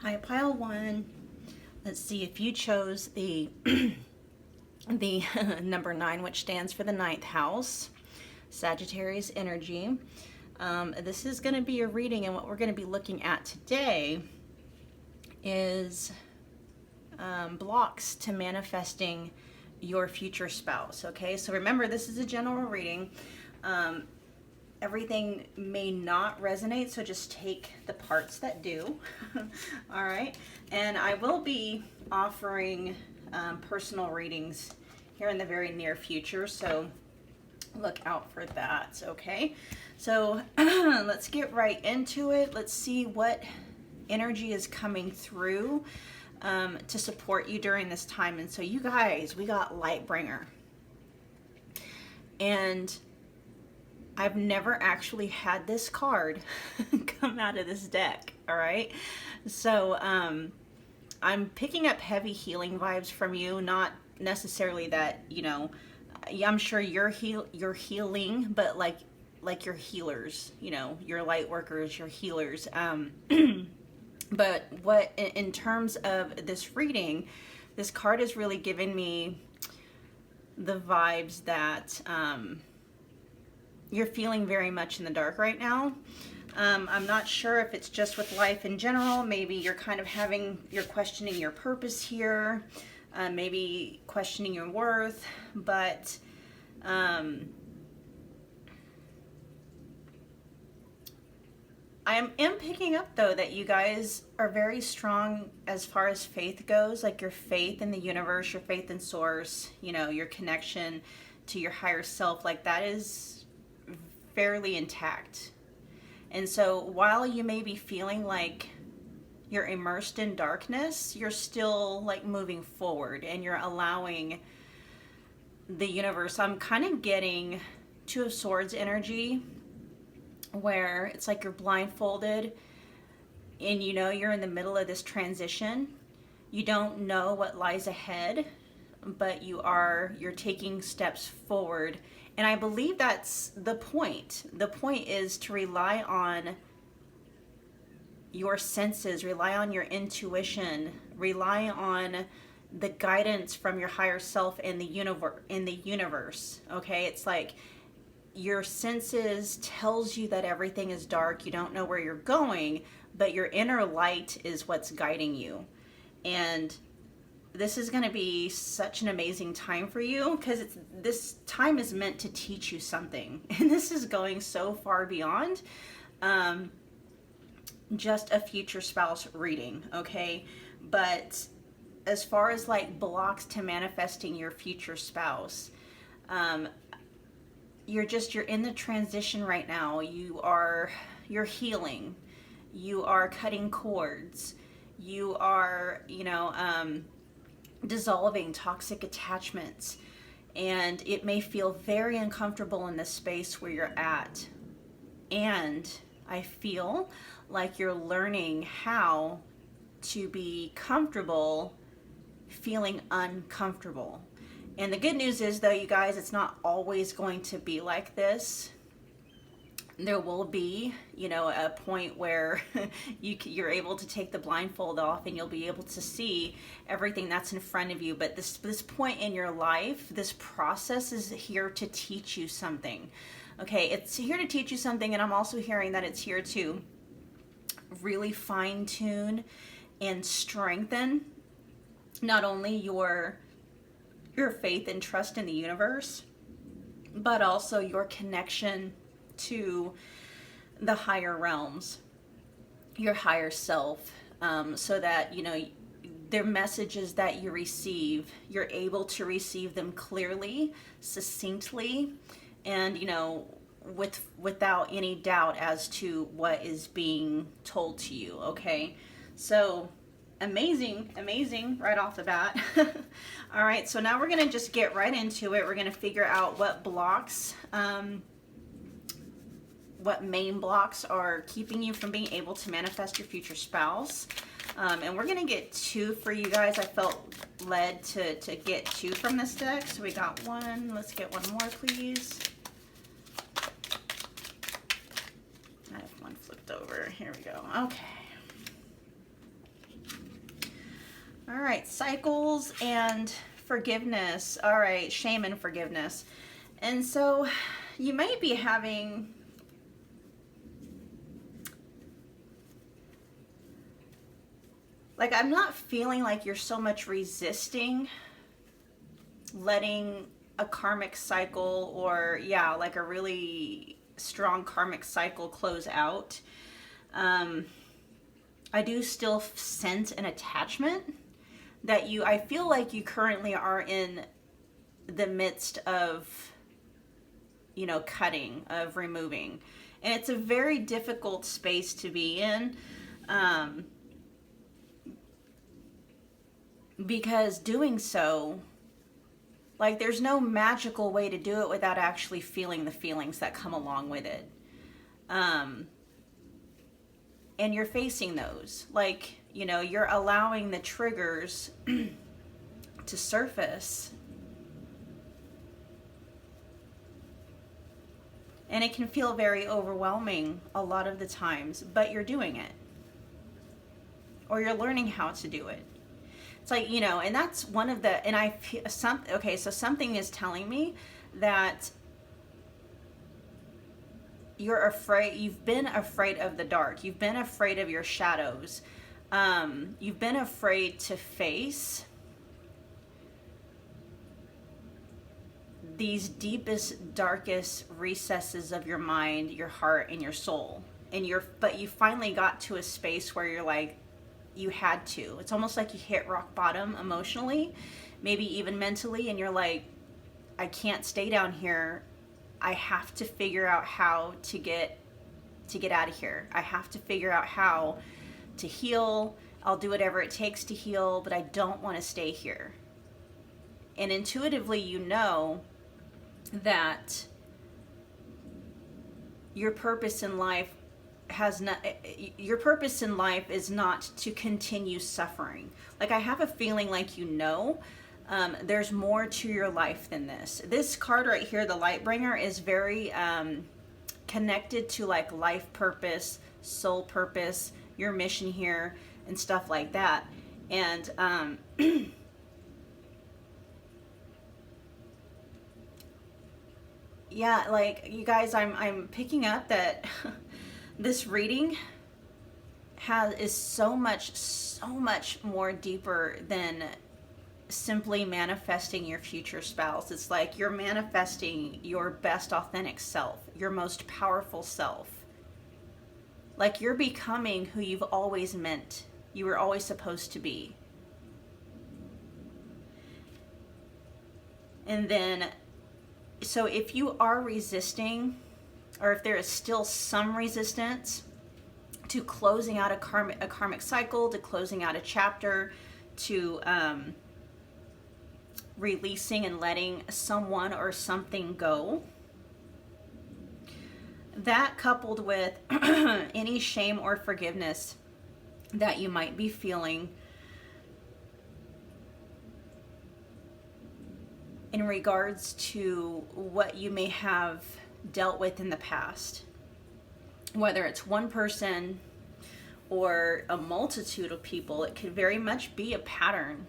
Hi, pile one. Let's see if you chose the the number 9, which stands for the 9th house, Sagittarius energy. This is going to be a reading, and what we're going to be looking at today is blocks to manifesting your future spouse. Okay, so remember, this is a general reading. Everything may not resonate, so just take the parts that do. All right, and I will be offering personal readings here in the very near future, so look out for that. Okay, so let's get right into it. Let's see what energy is coming through to support you during this time. And so you guys, we got Lightbringer, and I've never actually had this card come out of this deck. All right, so I'm picking up heavy healing vibes from you. Not necessarily that, you know, I'm sure you're healing, but like your healers, you know, your light workers, your healers. But what, in terms of this reading, this card is really giving me the vibes that you're feeling very much in the dark right now. I'm not sure if it's just with life in general. Maybe you're kind of you're questioning your purpose here, maybe questioning your worth, but I am picking up, though, that you guys are very strong as far as faith goes, like your faith in the universe, your faith in source, you know, your connection to your higher self, like that is fairly intact. And so while you may be feeling like you're immersed in darkness, you're still like moving forward and you're allowing the universe. I'm kind of getting Two of Swords energy, where it's like you're blindfolded and you know you're in the middle of this transition. You don't know what lies ahead, but you're taking steps forward. And I believe that's the point. The point is to rely on your senses, rely on your intuition, rely on the guidance from your higher self in the universe. Okay, it's like your senses tells you that everything is dark, you don't know where you're going, but your inner light is what's guiding you. And this is going to be such an amazing time for you, because this time is meant to teach you something. And this is going so far beyond just a future spouse reading, okay? But as far as like blocks to manifesting your future spouse, you're in the transition right now. You're healing. You are cutting cords. You are, dissolving toxic attachments. And it may feel very uncomfortable in this space where you're at. And I feel like you're learning how to be comfortable feeling uncomfortable. And the good news is, though, you guys, it's not always going to be like this. There will be, a point where you're able to take the blindfold off and you'll be able to see everything that's in front of you. But this point in your life, this process is here to teach you something. Okay, it's here to teach you something, and I'm also hearing that it's here to really fine-tune and strengthen not only your faith and trust in the universe, but also your connection to the higher realms, your higher self, so that, their messages that you receive, you're able to receive them clearly, succinctly, and, without any doubt as to what is being told to you, okay? So amazing right off the bat. All right, so now we're gonna just get right into it. We're gonna figure out what blocks, what main blocks are keeping you from being able to manifest your future spouse. And we're gonna get 2 for you guys. I felt led to get 2 from this deck. So we got 1. Let's get 1 more, please. I have 1 flipped over. Here we go. Okay. All right, cycles and forgiveness. All right, shame and forgiveness. And so you may be having like, I'm not feeling like you're so much resisting letting a karmic cycle, or yeah, like a really strong karmic cycle close out. I do still sense an attachment that I feel like you currently are in the midst of, you know, cutting, of removing. And it's a very difficult space to be in, because doing so, like, there's no magical way to do it without actually feeling the feelings that come along with it. And you're facing those. Like, you know, you're allowing the triggers to surface. And it can feel very overwhelming a lot of the times, but you're doing it. Or you're learning how to do it. It's like, you know, and that's one of the, and I feel okay, so something is telling me that you're afraid, you've been afraid of the dark. You've been afraid of your shadows. You've been afraid to face these deepest, darkest recesses of your mind, your heart, and your soul. But you finally got to a space where you're like, you had to. It's almost like you hit rock bottom emotionally, maybe even mentally, and you're like, I can't stay down here. I have to figure out how to get out of here. I have to figure out how to heal. I'll do whatever it takes to heal, but I don't want to stay here. And intuitively, you know that your purpose in life is not to continue suffering. Like, I have a feeling like, you know, there's more to your life than this. This card right here, the Lightbringer, is very connected to like life purpose, soul purpose, your mission here, and stuff like that. And yeah, like, you guys, I'm picking up that this reading is so much more deeper than simply manifesting your future spouse. It's like you're manifesting your best authentic self, your most powerful self. Like, you're becoming who you've always meant you were always supposed to be. And then, so if you are resisting, or if there is still some resistance to closing out a karmic cycle, to closing out a chapter, to releasing and letting someone or something go, that coupled with any shame or forgiveness that you might be feeling in regards to what you may have dealt with in the past, whether it's one person or a multitude of people, it could very much be a pattern.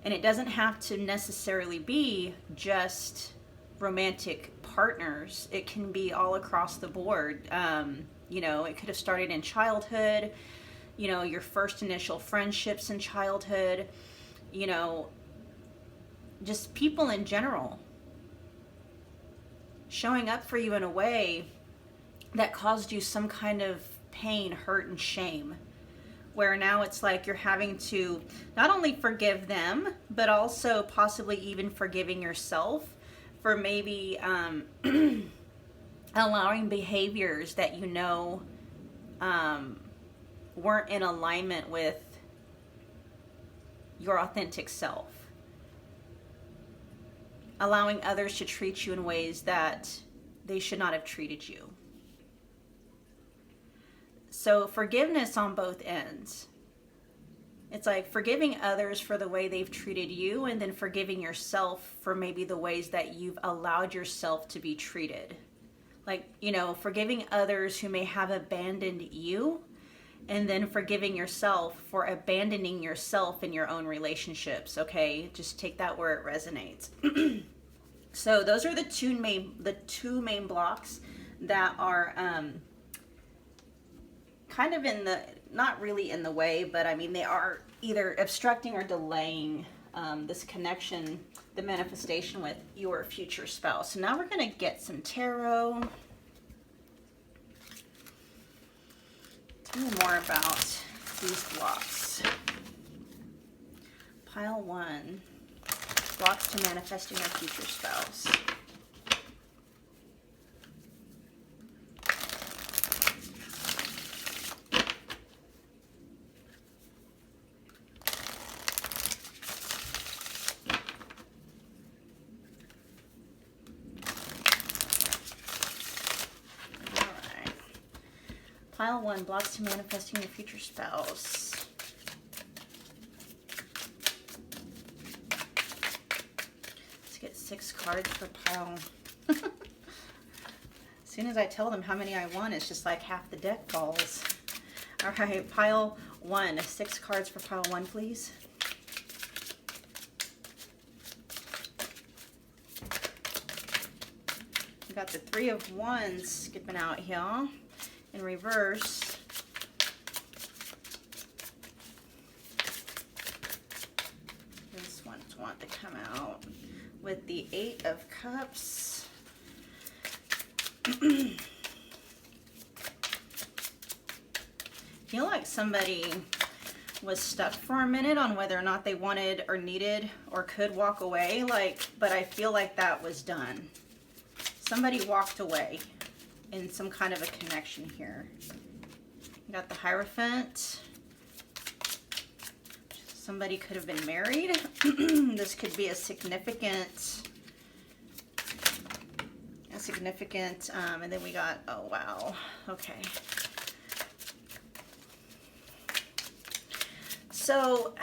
And it doesn't have to necessarily be just romantic partners. It can be all across the board. You know, it could have started in childhood, you know, your first initial friendships in childhood, you know, just people in general showing up for you in a way that caused you some kind of pain, hurt, and shame, where now it's like you're having to not only forgive them, but also possibly even forgiving yourself for maybe allowing behaviors that you know weren't in alignment with your authentic self. Allowing others to treat you in ways that they should not have treated you. So forgiveness on both ends. It's like forgiving others for the way they've treated you, and then forgiving yourself for maybe the ways that you've allowed yourself to be treated. Like, you know, forgiving others who may have abandoned you, and then forgiving yourself for abandoning yourself in your own relationships. Okay, just take that where it resonates. So those are the two main blocks that are kind of in the, not really in the way, but I mean they are either obstructing or delaying this connection, the manifestation with your future spouse. So now we're going to get some tarot. Tell me more about these blocks. Pile 1. Blocks to manifesting your future spouse. Alright. Pile 1. Blocks to manifesting your future spouse. Get 6 cards per pile. As soon as I tell them how many I want, it's just like half the deck falls. All right, pile 1. 6 cards for pile 1, please. We got the 3 of Wands skipping out here in reverse. This one's want to come out with the 8 of Cups. Feel like somebody was stuck for a minute on whether or not they wanted or needed or could walk away, but I feel like that was done. Somebody walked away in some kind of a connection here. You got the Hierophant. Somebody could have been married. This could be a significant, and then we got, oh wow, okay. So,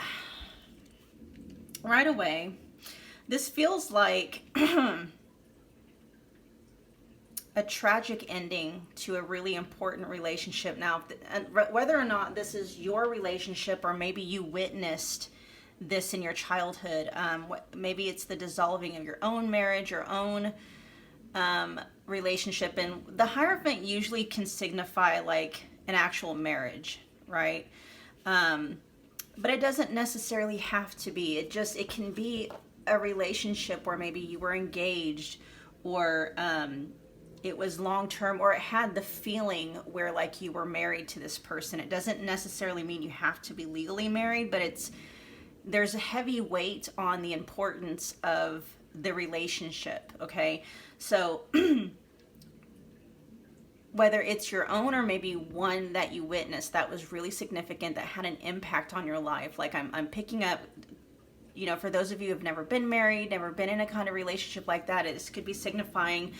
right away, this feels like a tragic ending to a really important relationship. Now, whether or not this is your relationship or maybe you witnessed this in your childhood, maybe it's the dissolving of your own marriage, your own relationship. And the Hierophant usually can signify like an actual marriage, right? But it doesn't necessarily have to be. It can be a relationship where maybe you were engaged, or it was long-term, or it had the feeling where like you were married to this person. It doesn't necessarily mean you have to be legally married, but there's a heavy weight on the importance of the relationship, okay? So whether it's your own or maybe one that you witnessed that was really significant, that had an impact on your life. Like I'm picking up, you know, for those of you who've never been married, never been in a kind of relationship like that, this could be signifying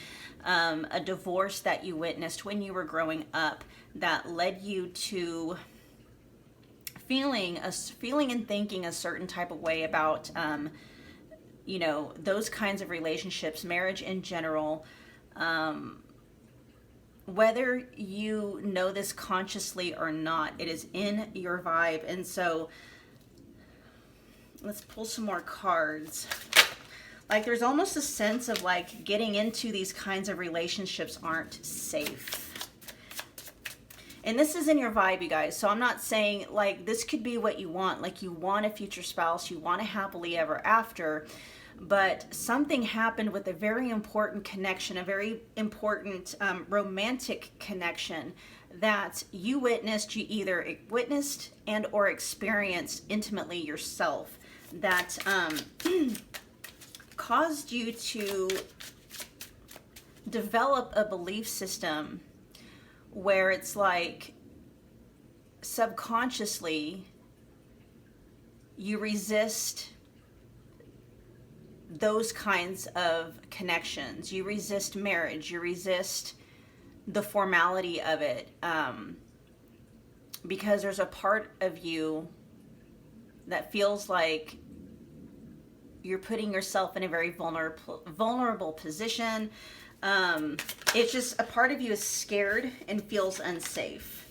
a divorce that you witnessed when you were growing up that led you to feeling and thinking a certain type of way about, you know, those kinds of relationships, marriage in general. Whether you know this consciously or not, it is in your vibe. And so let's pull some more cards. Like there's almost a sense of like getting into these kinds of relationships aren't safe. And this is in your vibe, you guys. So I'm not saying like this could be what you want. Like you want a future spouse, you want a happily ever after, but something happened with a very important connection, a very important romantic connection that you witnessed, you either witnessed and or experienced intimately yourself, that caused you to develop a belief system where it's like subconsciously you resist those kinds of connections. You resist marriage. You resist the formality of it, because there's a part of you that feels like you're putting yourself in a very vulnerable position. It's just a part of you is scared and feels unsafe.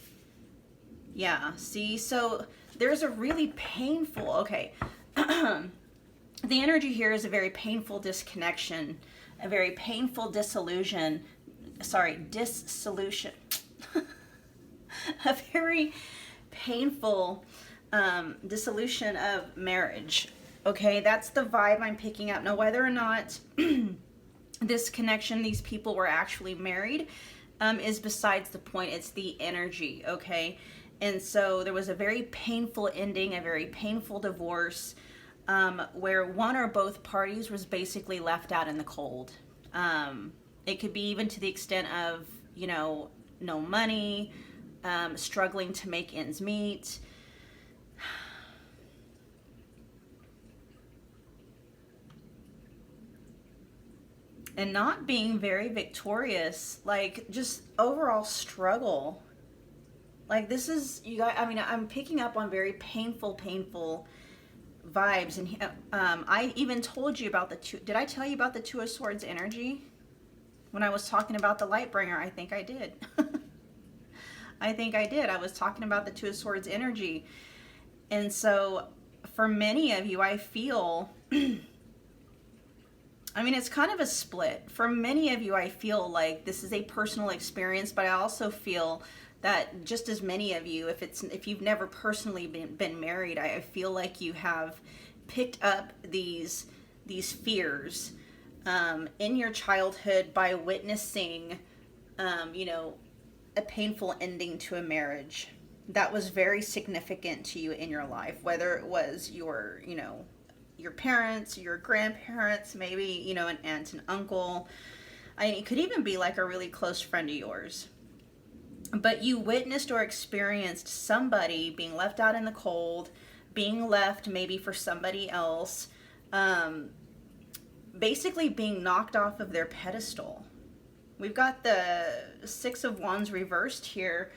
Yeah, see, so there's a really painful, okay, the energy here is a very painful disconnection, a very painful dissolution, a very painful dissolution of marriage. Okay, that's the vibe I'm picking up. Now, whether or not this connection, these people were actually married, is besides the point. It's the energy, okay? And so there was a very painful ending, a very painful divorce, where one or both parties was basically left out in the cold. It could be even to the extent of, you know, no money, struggling to make ends meet. And not being very victorious, like just overall struggle. Like this is, you guys, I mean, I'm picking up on very painful vibes. And I even told you about did I tell you about the Two of Swords energy? When I was talking about the Lightbringer, I think I did. I think I did. I was talking about the Two of Swords energy. And so for many of you, I feel, I mean, it's kind of a split. For many of you, I feel like this is a personal experience, but I also feel that just as many of you, if you've never personally been married, I feel like you have picked up these fears in your childhood by witnessing, you know, a painful ending to a marriage that was very significant to you in your life, whether it was your, you know, your parents, your grandparents, maybe, you know, an aunt and uncle. I mean, it could even be like a really close friend of yours. But you witnessed or experienced somebody being left out in the cold, being left maybe for somebody else, basically being knocked off of their pedestal. We've got the Six of Wands reversed here.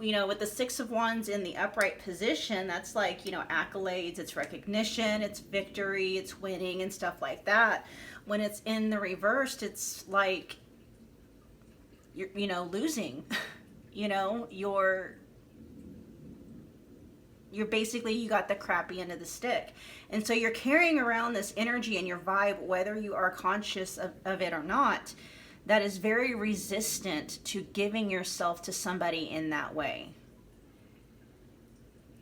You know, with the Six of Wands in the upright position, that's like, you know, accolades, it's recognition, it's victory, it's winning and stuff like that. When it's in the reversed, it's like, you're, you know, losing. You know, you're basically, you got the crappy end of the stick. And so you're carrying around this energy in your vibe, whether you are conscious of it or not, that is very resistant to giving yourself to somebody in that way.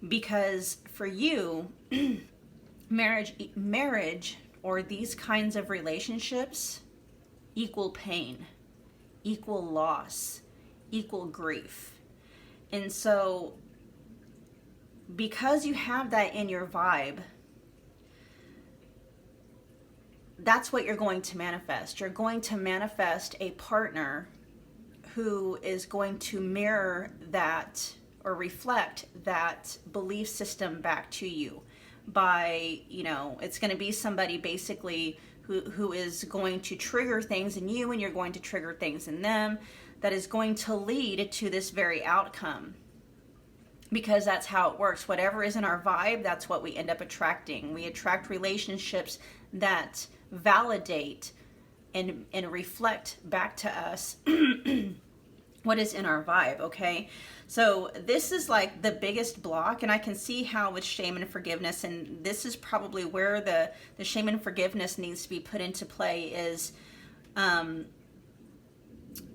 Because for you, marriage or these kinds of relationships equal pain, equal loss, equal grief. And so because you have that in your vibe, that's what you're going to manifest. You're going to manifest a partner who is going to mirror that or reflect that belief system back to you by, you know, it's going to be somebody basically who is going to trigger things in you and you're going to trigger things in them, that is going to lead to this very outcome. Because that's how it works. Whatever is in our vibe, that's what we end up attracting. We attract relationships that validate and reflect back to us what is in our vibe, okay? So this is like the biggest block, and I can see how with shame and forgiveness, and this is probably where the shame and forgiveness needs to be put into play, is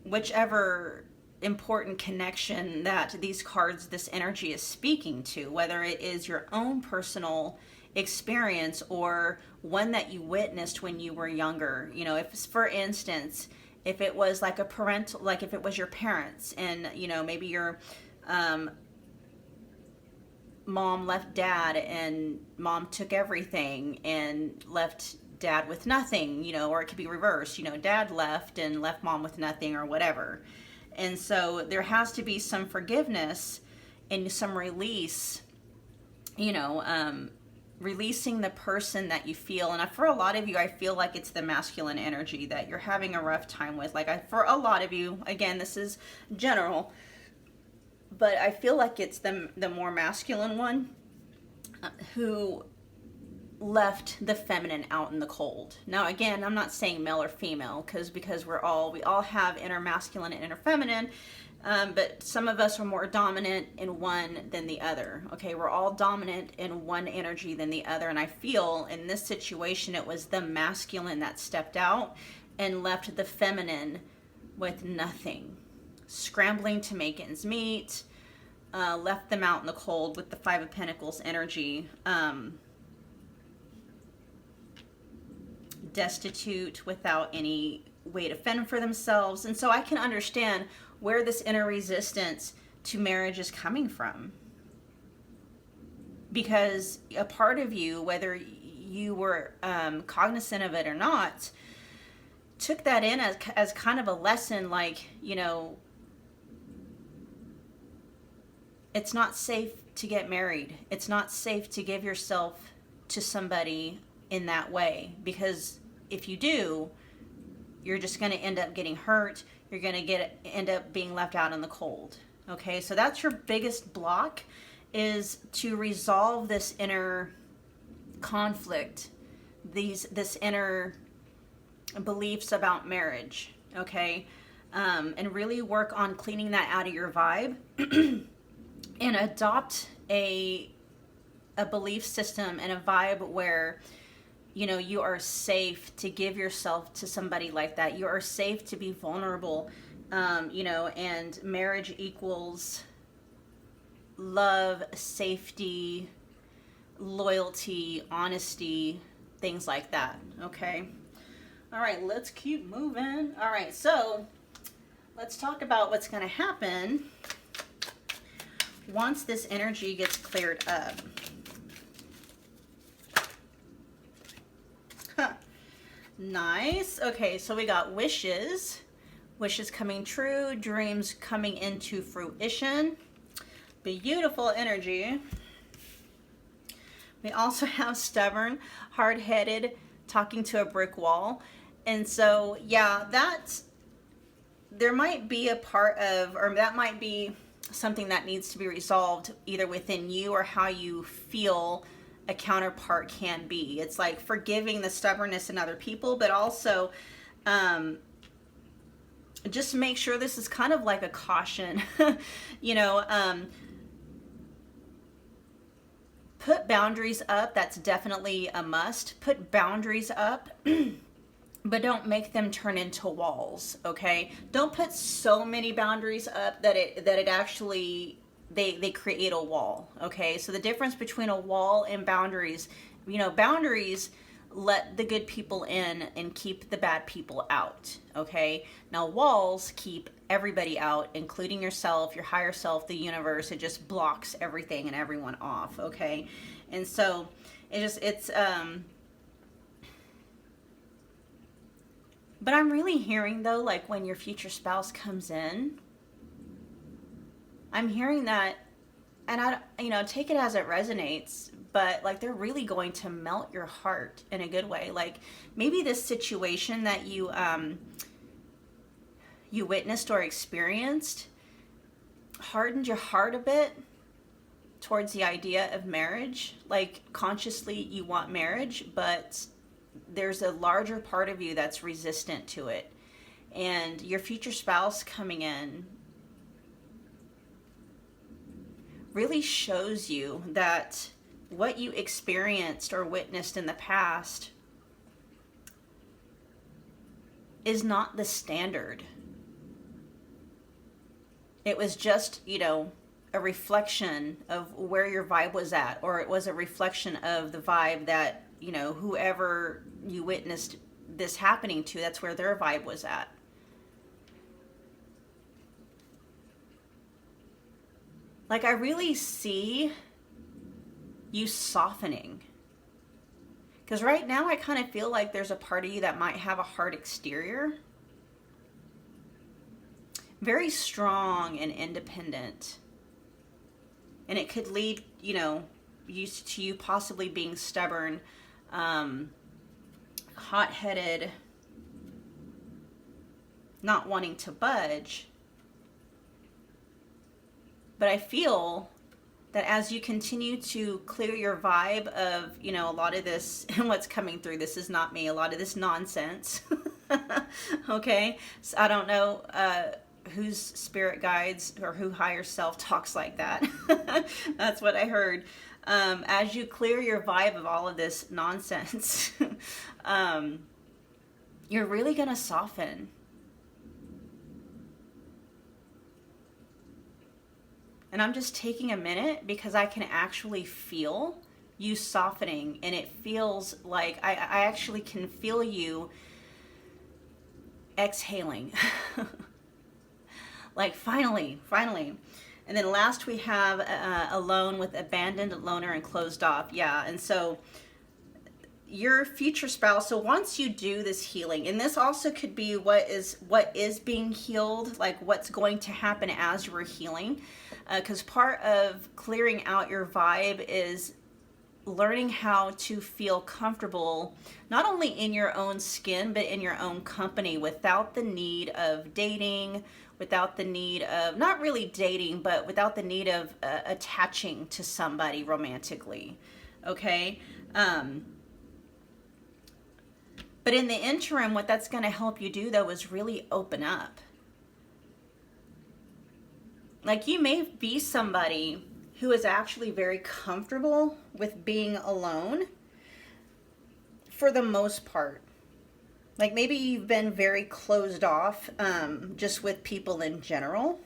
whichever important connection that these cards, this energy is speaking to, whether it is your own personal experience or one that you witnessed when you were younger. You know, if, for instance, if it was like a parental, like if it was your parents and, you know, maybe your mom left dad and mom took everything and left dad with nothing, you know, or it could be reversed, you know, dad left and left mom with nothing or whatever. And so there has to be some forgiveness and some release, you know, releasing the person that you feel. And for a lot of you, I feel like it's the masculine energy that you're having a rough time with. Like for a lot of you, again, this is general, but I feel like it's the more masculine one who left the feminine out in the cold. Now, again, I'm not saying male or female because we all have inner masculine and inner feminine. But some of us are more dominant in one than the other. Okay, we're all dominant in one energy than the other. And I feel in this situation, it was the masculine that stepped out and left the feminine with nothing, scrambling to make ends meet, left them out in the cold with the Five of Pentacles energy, destitute, without any way to fend for themselves. And so I can understand where this inner resistance to marriage is coming from. Because a part of you, whether you were cognizant of it or not, took that in as kind of a lesson, like, you know, it's not safe to get married. It's not safe to give yourself to somebody in that way, because if you do, you're just going to end up getting hurt. You're going to end up being left out in the cold. Okay, so that's your biggest block, is to resolve this inner conflict, this inner beliefs about marriage. Okay, and really work on cleaning that out of your vibe and adopt a belief system and a vibe where, you know, you are safe to give yourself to somebody like that. You are safe to be vulnerable, you know, and marriage equals love, safety, loyalty, honesty, things like that. Okay. All right, let's keep moving. All right, so let's talk about what's going to happen once this energy gets cleared up. Huh. Nice. Okay, so we got wishes. Wishes coming true, dreams coming into fruition. Beautiful energy. We also have stubborn, hard-headed, talking to a brick wall. And so, yeah, there might be a part of, or that might be something that needs to be resolved either within you or how you feel a counterpart can be. It's like forgiving the stubbornness in other people, but also just make sure, this is kind of like a caution, you know, put boundaries up. That's definitely a must. Put boundaries up, but don't make them turn into walls, okay? Don't put so many boundaries up that it actually, they create a wall, okay? So the difference between a wall and boundaries, you know, boundaries let the good people in and keep the bad people out, okay? Now walls keep everybody out, including yourself, your higher self, the universe. It just blocks everything and everyone off, okay? And so but I'm really hearing though, like when your future spouse comes in, I'm hearing that, and I, you know, take it as it resonates, but like they're really going to melt your heart in a good way. Like maybe this situation that you witnessed or experienced hardened your heart a bit towards the idea of marriage. Like consciously you want marriage, but there's a larger part of you that's resistant to it. And your future spouse coming in really shows you that what you experienced or witnessed in the past is not the standard. It was just, you know, a reflection of where your vibe was at, or it was a reflection of the vibe that, you know, whoever you witnessed this happening to, that's where their vibe was at. Like I really see you softening. Because right now I kind of feel like there's a part of you that might have a hard exterior. Very strong and independent. And it could lead, you know, to you possibly being stubborn, hot-headed, not wanting to budge. But I feel that as you continue to clear your vibe of, you know, a lot of this, and what's coming through, this is not me, a lot of this nonsense, okay? So I don't know whose spirit guides or who higher self talks like that. That's what I heard. As you clear your vibe of all of this nonsense, you're really going to soften. And I'm just taking a minute because I can actually feel you softening, and it feels like I actually can feel you exhaling. Like finally. And then last we have alone with abandoned, loner, and closed off. Yeah, and so your future spouse, so once you do this healing, and this also could be what is being healed, like what's going to happen as you're healing, because part of clearing out your vibe is learning how to feel comfortable, not only in your own skin, but in your own company, without the need of dating, without the need of, not really dating, but without the need of attaching to somebody romantically, okay? But in the interim, what that's going to help you do, though, is really open up. Like, you may be somebody who is actually very comfortable with being alone for the most part. Like, maybe you've been very closed off just with people in general.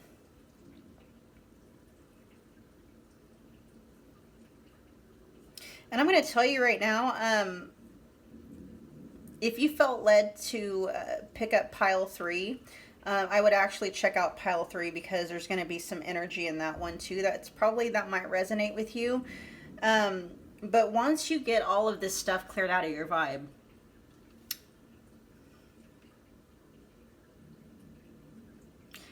And I'm going to tell you right now, if you felt led to pick up pile 3, I would actually check out pile 3, because there's going to be some energy in that one too. That might resonate with you. But once you get all of this stuff cleared out of your vibe,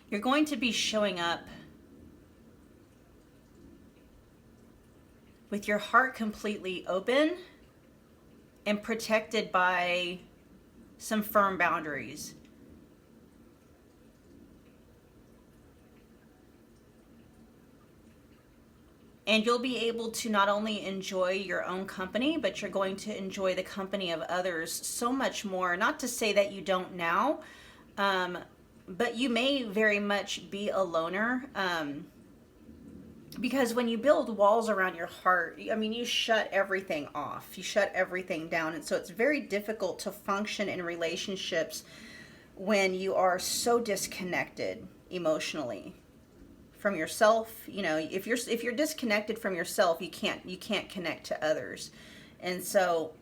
you're going to be showing up with your heart completely open and protected by some firm boundaries. And you'll be able to not only enjoy your own company, but you're going to enjoy the company of others so much more. Not to say that you don't now, but you may very much be a loner. Because when you build walls around your heart, I mean, you shut everything off. You shut everything down. And so it's very difficult to function in relationships when you are so disconnected emotionally from yourself. You know, if you're disconnected from yourself, you can't connect to others. And so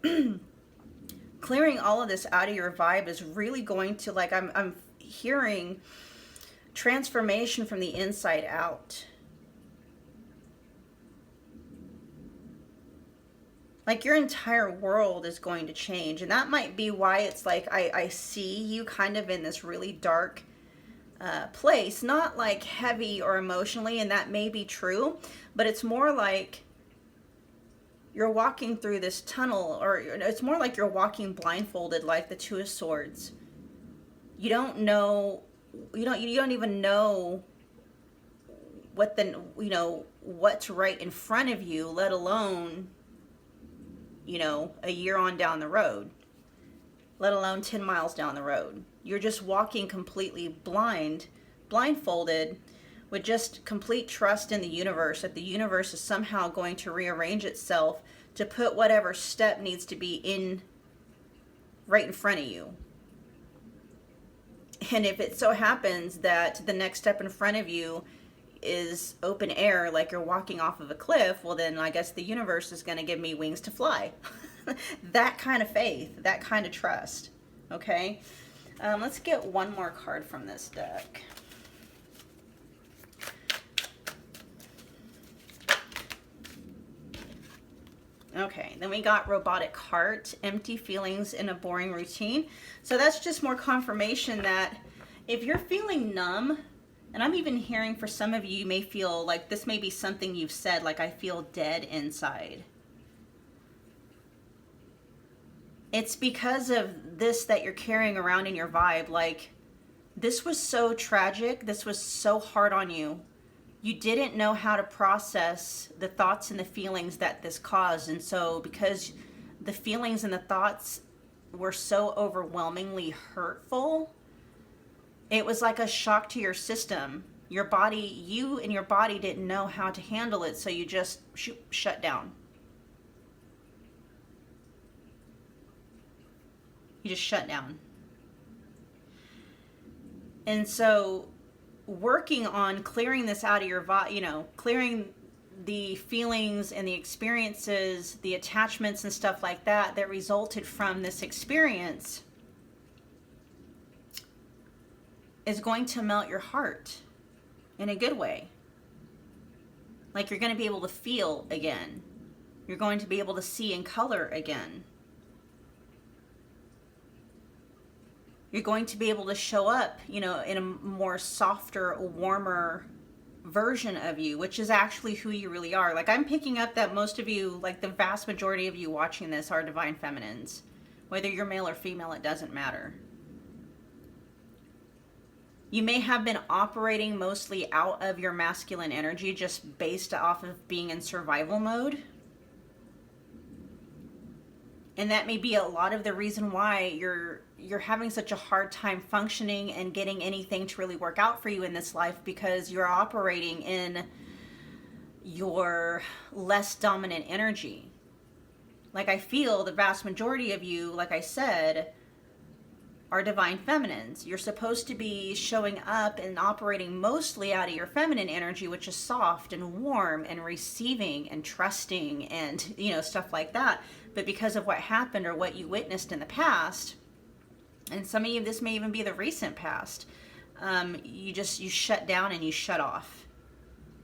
clearing all of this out of your vibe is really going to, like, I'm hearing transformation from the inside out. Like, your entire world is going to change. And that might be why it's like I see you kind of in this really dark place. Not like heavy or emotionally, and that may be true. But it's more like you're walking through this tunnel, or it's more like you're walking blindfolded, like the Two of Swords. You don't know, you don't even know what what's right in front of you, let alone, a year on down the road, let alone 10 miles down the road. You're just walking completely blindfolded, with just complete trust in the universe, that the universe is somehow going to rearrange itself to put whatever step needs to be right in front of you. And if it so happens that the next step in front of you is open air, like you're walking off of a cliff, well, then I guess the universe is going to give me wings to fly. That kind of faith, that kind of trust. Okay, let's get one more card from this deck. Okay, then we got robotic heart, empty feelings in a boring routine. So that's just more confirmation that if you're feeling numb, and I'm even hearing for some of you, you may feel like this may be something you've said, like, I feel dead inside. It's because of this that you're carrying around in your vibe. Like, this was so tragic. This was so hard on you. You didn't know how to process the thoughts and the feelings that this caused. And so because the feelings and the thoughts were so overwhelmingly hurtful, It was like a shock to your system. Your body, you and your body didn't know how to handle it, so you just shut down. You just shut down. And so working on clearing this out of your body, clearing the feelings and the experiences, the attachments and stuff like that that resulted from this experience is going to melt your heart in a good way. Like you're going to be able to feel again. You're going to be able to see in color again. You're going to be able to show up, in a more softer, warmer version of you, which is actually who you really are. Like I'm picking up that most of you, like the vast majority of you watching this, are divine feminines. Whether you're male or female, it doesn't matter. You may have been operating mostly out of your masculine energy just based off of being in survival mode. And that may be a lot of the reason why you're having such a hard time functioning and getting anything to really work out for you in this life, because you're operating in your less dominant energy. Like I feel the vast majority of you, like I said, are divine feminines. You're supposed to be showing up and operating mostly out of your feminine energy, which is soft and warm and receiving and trusting and, stuff like that. But because of what happened or what you witnessed in the past, and some of you, this may even be the recent past, you shut down and you shut off,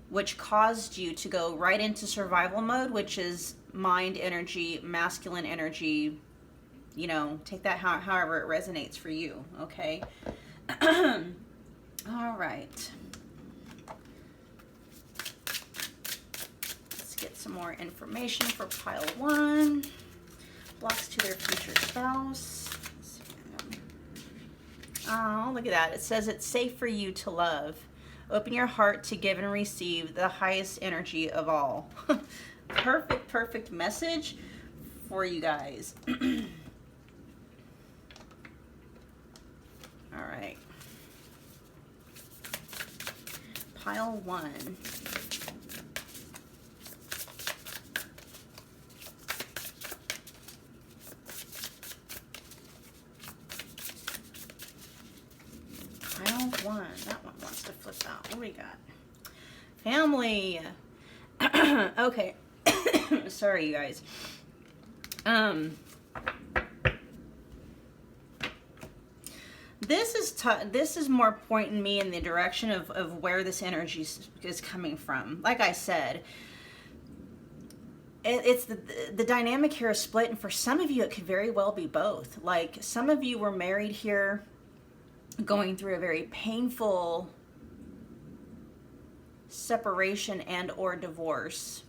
which caused you to go right into survival mode, which is mind energy, masculine energy. Take that however it resonates for you, okay? All right. Let's get some more information for pile 1. Blocks to their future spouse. Oh, look at that. It says it's safe for you to love. Open your heart to give and receive the highest energy of all. Perfect message for you guys. All right. Pile 1. Pile 1. That one wants to flip out. What do we got? Family. Okay. Sorry, you guys. This is more pointing me in the direction of where this energy is coming from. Like I said, it's the dynamic here is split, and for some of you it could very well be both. Like some of you were married here, going through a very painful separation and or divorce,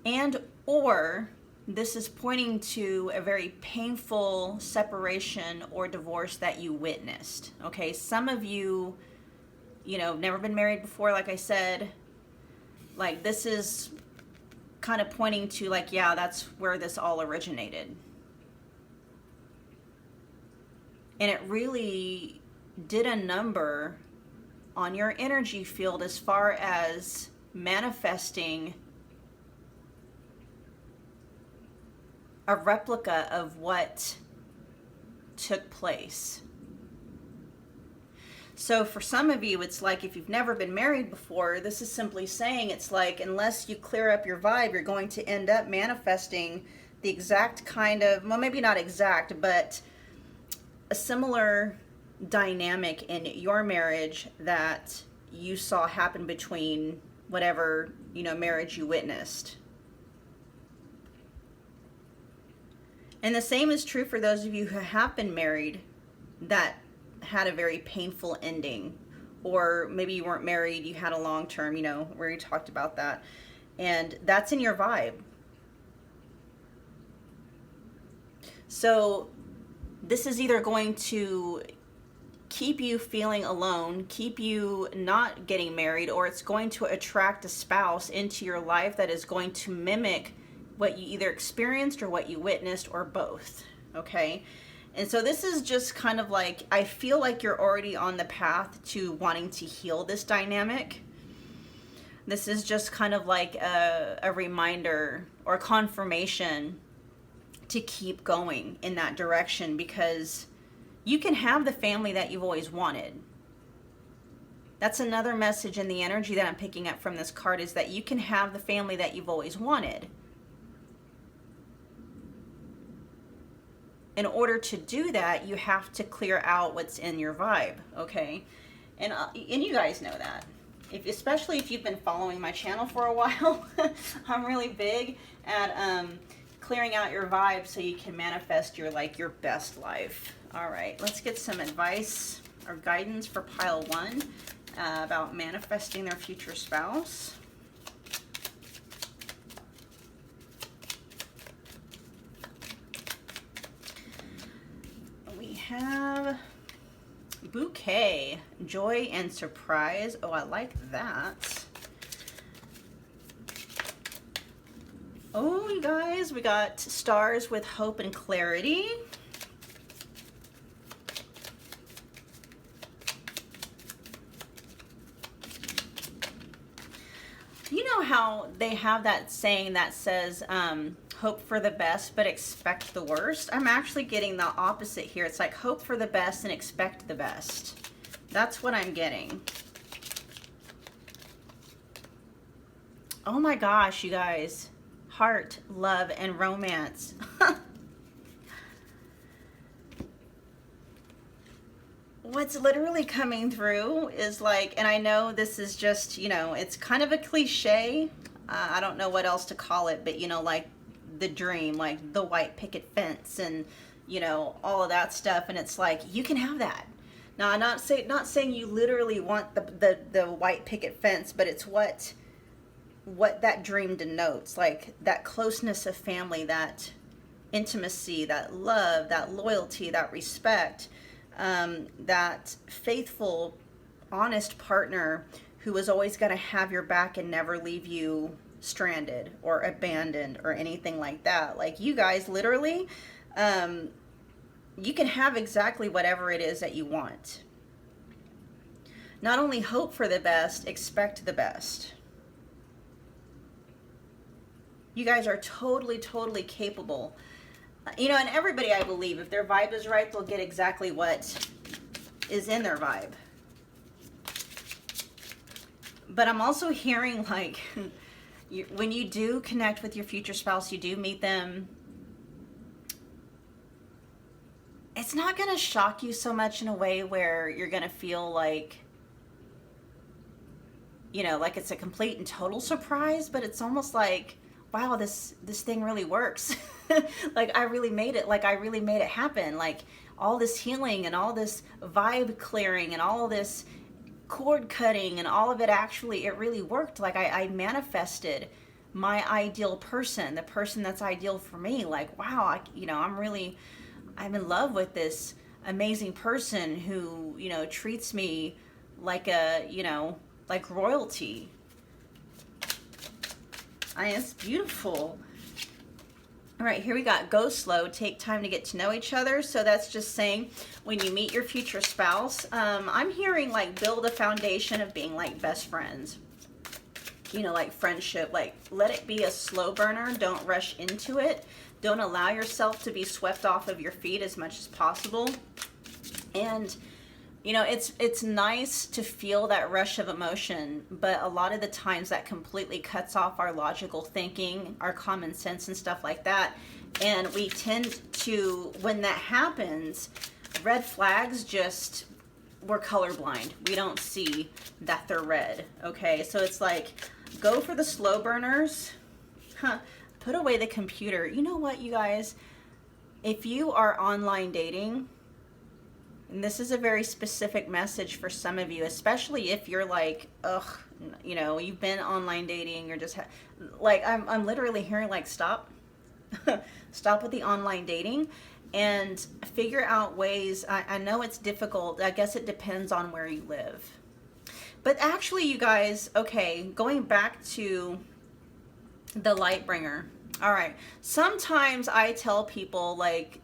and or this is pointing to a very painful separation or divorce that you witnessed. Okay, some of you, never been married before, like I said. Like this is kind of pointing to like, yeah, that's where this all originated. And it really did a number on your energy field as far as manifesting a replica of what took place. So for some of you, it's like if you've never been married before, this is simply saying it's like unless you clear up your vibe, you're going to end up manifesting the exact kind of, well, maybe not exact, but a similar dynamic in your marriage that you saw happen between whatever, marriage you witnessed. And the same is true for those of you who have been married that had a very painful ending. Or maybe you weren't married, you had a long term, where you talked about that. And that's in your vibe. So this is either going to keep you feeling alone, keep you not getting married, or it's going to attract a spouse into your life that is going to mimic what you either experienced or what you witnessed, or both, okay? And so this is just kind of like, I feel like you're already on the path to wanting to heal this dynamic. This is just kind of like a reminder or confirmation to keep going in that direction, because you can have the family that you've always wanted. That's another message in the energy that I'm picking up from this card, is that you can have the family that you've always wanted. In order to do that, you have to clear out what's in your vibe, okay? And you guys know that. Especially if you've been following my channel for a while, I'm really big at clearing out your vibe so you can manifest your best life. All right, let's get some advice or guidance for pile 1 about manifesting their future spouse. We have bouquet, joy and surprise. Oh, I like that. Oh, you guys, we got stars with hope and clarity. You know how they have that saying that says, hope for the best, but expect the worst? I'm actually getting the opposite here. It's like hope for the best and expect the best. That's what I'm getting. Oh my gosh, you guys. Heart, love, and romance. What's literally coming through is like, and I know this is just, you know, it's kind of a cliche. I don't know what else to call it, but you know, like the dream, like the white picket fence and, you know, all of that stuff. And it's like, you can have that. Now, I'm not saying you literally want the white picket fence, but it's what that dream denotes, like that closeness of family, that intimacy, that love, that loyalty, that respect, that faithful, honest partner who is always going to have your back and never leave you stranded or abandoned or anything like that. Like, you guys literally, you can have exactly whatever it is that you want. Not only hope for the best, expect the best. You guys are totally, totally capable. You know, and everybody, I believe, if their vibe is right, they'll get exactly what is in their vibe. But I'm also hearing, like, when you do connect with your future spouse, you do meet them, it's not going to shock you so much in a way where you're going to feel like, you know, like it's a complete and total surprise, but it's almost like, wow, this thing really works. Like, I really made it. Like, I really made it happen. Like, all this healing and all this vibe clearing and all this cord cutting and all of it, actually, it really worked. Like, I manifested my ideal person, the person that's ideal for me. Like, wow, I'm in love with this amazing person who, you know, treats me like like royalty. It's beautiful. All right, here we got go slow, take time to get to know each other. So that's just saying when you meet your future spouse, I'm hearing like build a foundation of being like best friends. You know, like friendship, like let it be a slow burner. Don't rush into it. Don't allow yourself to be swept off of your feet as much as possible. And you know, it's nice to feel that rush of emotion, but a lot of the times that completely cuts off our logical thinking, our common sense and stuff like that. And we tend to, when that happens, red flags we're colorblind. We don't see that they're red, okay? So it's like, go for the slow burners. Put away the computer. You know what, you guys? If you are online dating, and this is a very specific message for some of you, especially if you're like, ugh, you know, you've been online dating, you're just, like, I'm literally hearing, like, stop. Stop with the online dating and figure out ways. I know it's difficult. I guess it depends on where you live. But actually, you guys, okay, going back to the light bringer. All right. Sometimes I tell people, like,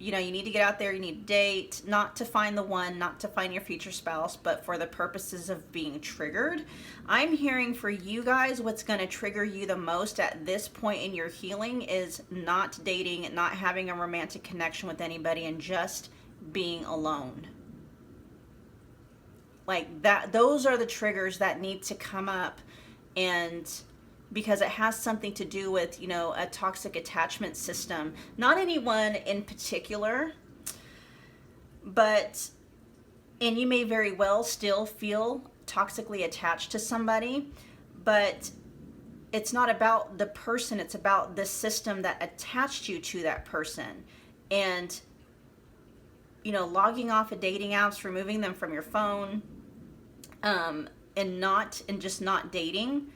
you know, you need to get out there, you need to date, not to find the one, not to find your future spouse, but for the purposes of being triggered. I'm hearing for you guys, what's going to trigger you the most at this point in your healing is not dating, not having a romantic connection with anybody, and just being alone. Like that, those are the triggers that need to come up, and because it has something to do with, you know, a toxic attachment system. Not anyone in particular, but, and you may very well still feel toxically attached to somebody, but it's not about the person, it's about the system that attached you to that person. And, you know, logging off of dating apps, removing them from your phone, and just not dating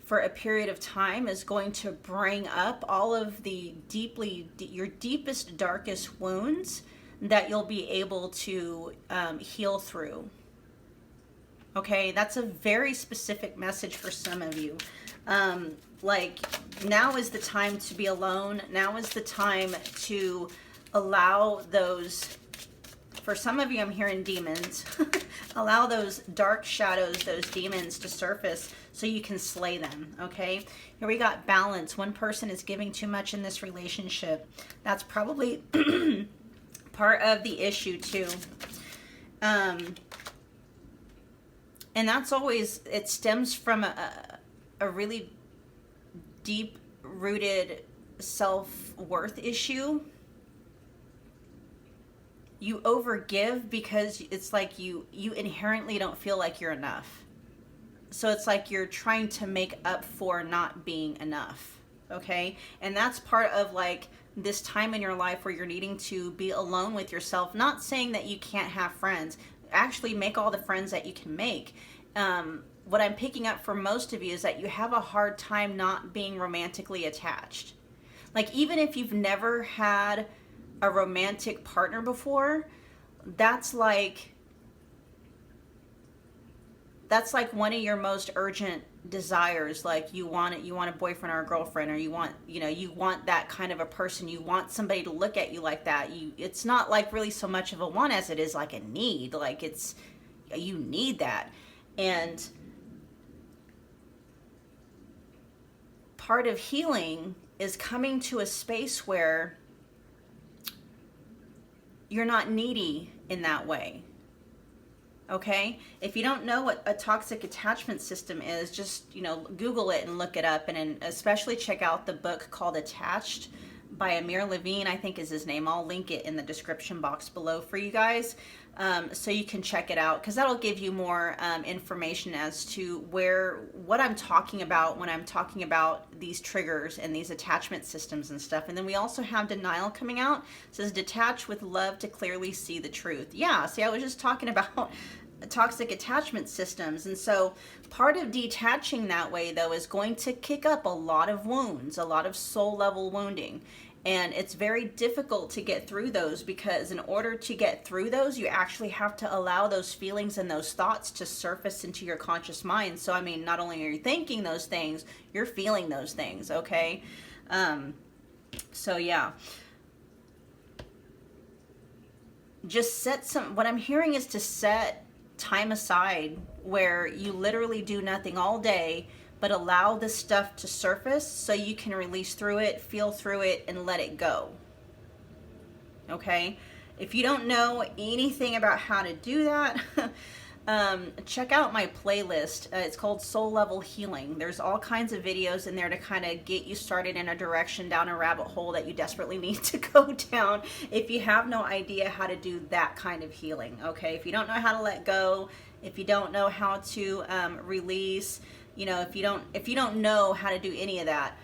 for a period of time is going to bring up all of the your deepest, darkest wounds that you'll be able to heal through. Okay, that's a very specific message for some of you. Like, now is the time to be alone. Now is the time to allow those, for some of you, I'm hearing demons. Allow those dark shadows, those demons to surface so you can slay them, okay? Here we got balance. One person is giving too much in this relationship. That's probably part of the issue too. And that's always, it stems from a really deep-rooted self-worth issue. You overgive because it's like you inherently don't feel like you're enough. So it's like you're trying to make up for not being enough, okay? And that's part of like this time in your life where you're needing to be alone with yourself. Not saying that you can't have friends. Actually, make all the friends that you can make. What I'm picking up for most of you is that you have a hard time not being romantically attached. Like, even if you've never had a romantic partner before, that's like one of your most urgent desires. Like, you want a boyfriend or a girlfriend, or you want that kind of a person. You want somebody to look at you like that. It's not like really so much of a want as it is like a need. Like, you need that. And part of healing is coming to a space where you're not needy in that way. Okay? If you don't know what a toxic attachment system is, just, Google it and look it up, and especially check out the book called Attached by Amir Levine, I think is his name. I'll link it in the description box below for you guys, so you can check it out, because that'll give you more information as to what I'm talking about when I'm talking about these triggers and these attachment systems and stuff. And then we also have Denial coming out. It says, detach with love to clearly see the truth. Yeah, see, I was just talking about toxic attachment systems. And so part of detaching that way, though, is going to kick up a lot of wounds, a lot of soul level wounding. And it's very difficult to get through those, because in order to get through those, you actually have to allow those feelings and those thoughts to surface into your conscious mind. So, I mean, not only are you thinking those things, you're feeling those things, okay? So, yeah. Just what I'm hearing is to set time aside where you literally do nothing all day, but allow the stuff to surface so you can release through it, feel through it, and let it go. Okay? If you don't know anything about how to do that, check out my playlist. It's called Soul Level Healing. There's all kinds of videos in there to kind of get you started in a direction down a rabbit hole that you desperately need to go down if you have no idea how to do that kind of healing. Okay? If you don't know how to let go, if you don't know how to release, if you don't know how to do any of that,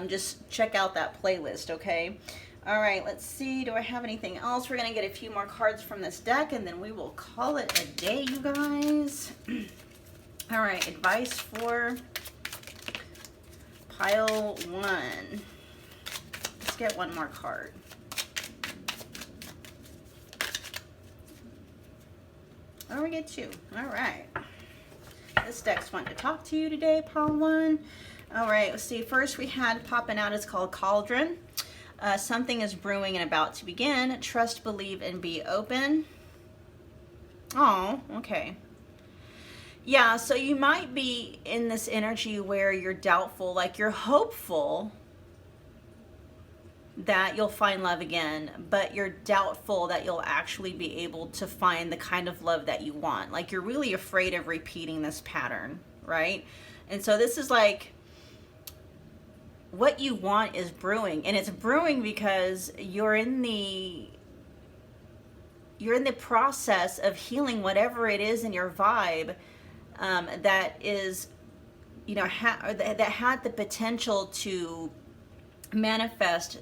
just check out that playlist, okay? All right, let's see. Do I have anything else? We're going to get a few more cards from this deck, and then we will call it a day, you guys. All right, advice for pile 1. Let's get one more card. Oh, we get 2. All right. This deck's wanting to talk to you today, pile 1. All right, let's see. First we had popping out, it's called Cauldron. Something is brewing and about to begin. Trust, believe, and be open. Oh, okay. Yeah, so you might be in this energy where you're doubtful, like you're hopeful that you'll find love again, but you're doubtful that you'll actually be able to find the kind of love that you want. Like you're really afraid of repeating this pattern, right? And so this is like what you want is brewing, and it's brewing because you're in the process of healing whatever it is in your vibe that is, you know, that had the potential to manifest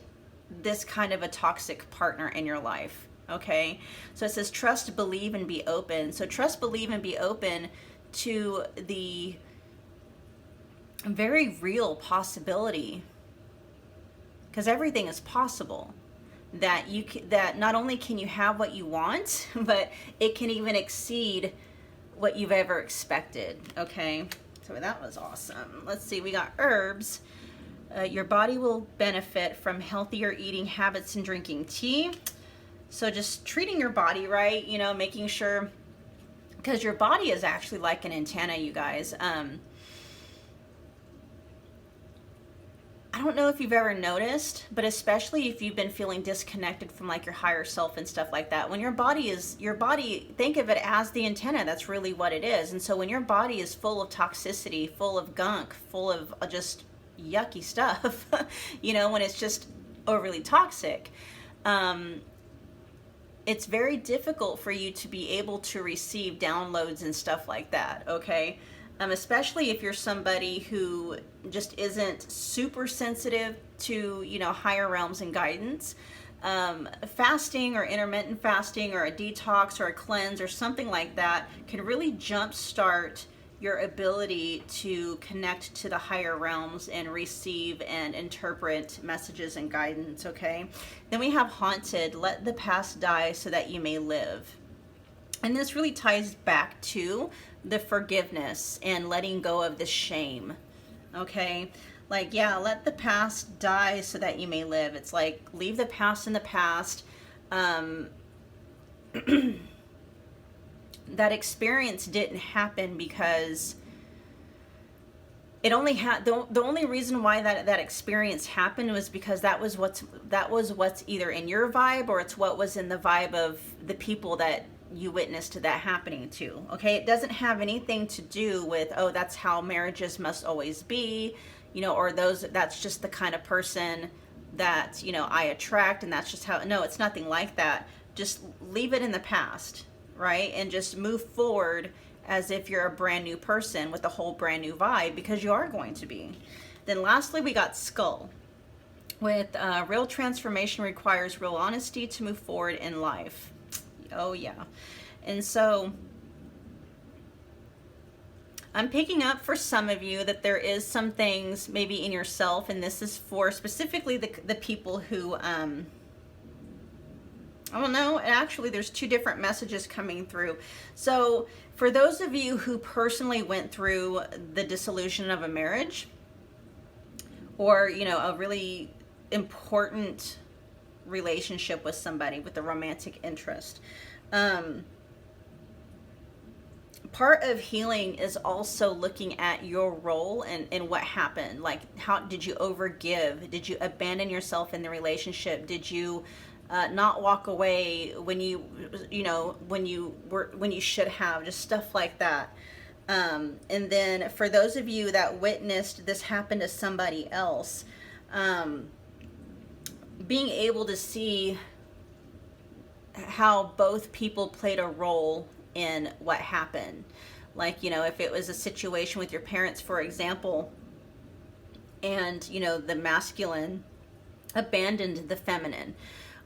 this kind of a toxic partner in your life. Okay, so it says trust, believe, and be open. So trust, believe, and be open to the very real possibility, because everything is possible, that that not only can you have what you want, but it can even exceed what you've ever expected. Okay, so that was awesome. Let's see, we got herbs. Your body will benefit from healthier eating habits and drinking tea. So just treating your body right, you know, making sure, because your body is actually like an antenna, you guys. I don't know if you've ever noticed, but especially if you've been feeling disconnected from like your higher self and stuff like that, when your body, think of it as the antenna. That's really what it is. And so when your body is full of toxicity, full of gunk, full of just yucky stuff, you know, when it's just overly toxic, it's very difficult for you to be able to receive downloads and stuff like that. Okay. Especially if you're somebody who just isn't super sensitive to, you know, higher realms and guidance. Fasting or intermittent fasting or a detox or a cleanse or something like that can really jumpstart your ability to connect to the higher realms and receive and interpret messages and guidance. Okay. Then we have haunted. Let the past die so that you may live. And this really ties back to the forgiveness and letting go of the shame. Okay? Like, yeah, let the past die so that you may live. It's like, leave the past in the past. That experience didn't happen because it only had the only reason why that experience happened was because that was what's either in your vibe, or it's what was in the vibe of the people that you witnessed that happening to. Okay, it doesn't have anything to do with, oh, that's how marriages must always be, you know, or that's just the kind of person that, you know, I attract, and that's just how. No, it's nothing like that. Just leave it in the past, right? And just move forward as if you're a brand new person with a whole brand new vibe, because you are going to be. Then lastly, we got skull. With real transformation requires real honesty to move forward in life. Oh yeah. And so I'm picking up for some of you that there is some things maybe in yourself, and this is for specifically the people who I don't know, actually there's two different messages coming through. So for those of you who personally went through the dissolution of a marriage, or, you know, a really important relationship with somebody with a romantic interest, part of healing is also looking at your role and what happened. Like, how did you overgive? Did you abandon yourself in the relationship? Did you not walk away when you should have? Just stuff like that. And then for those of you that witnessed this happen to somebody else, being able to see how both people played a role in what happened. Like, you know, if it was a situation with your parents, for example, and, you know, the masculine abandoned the feminine.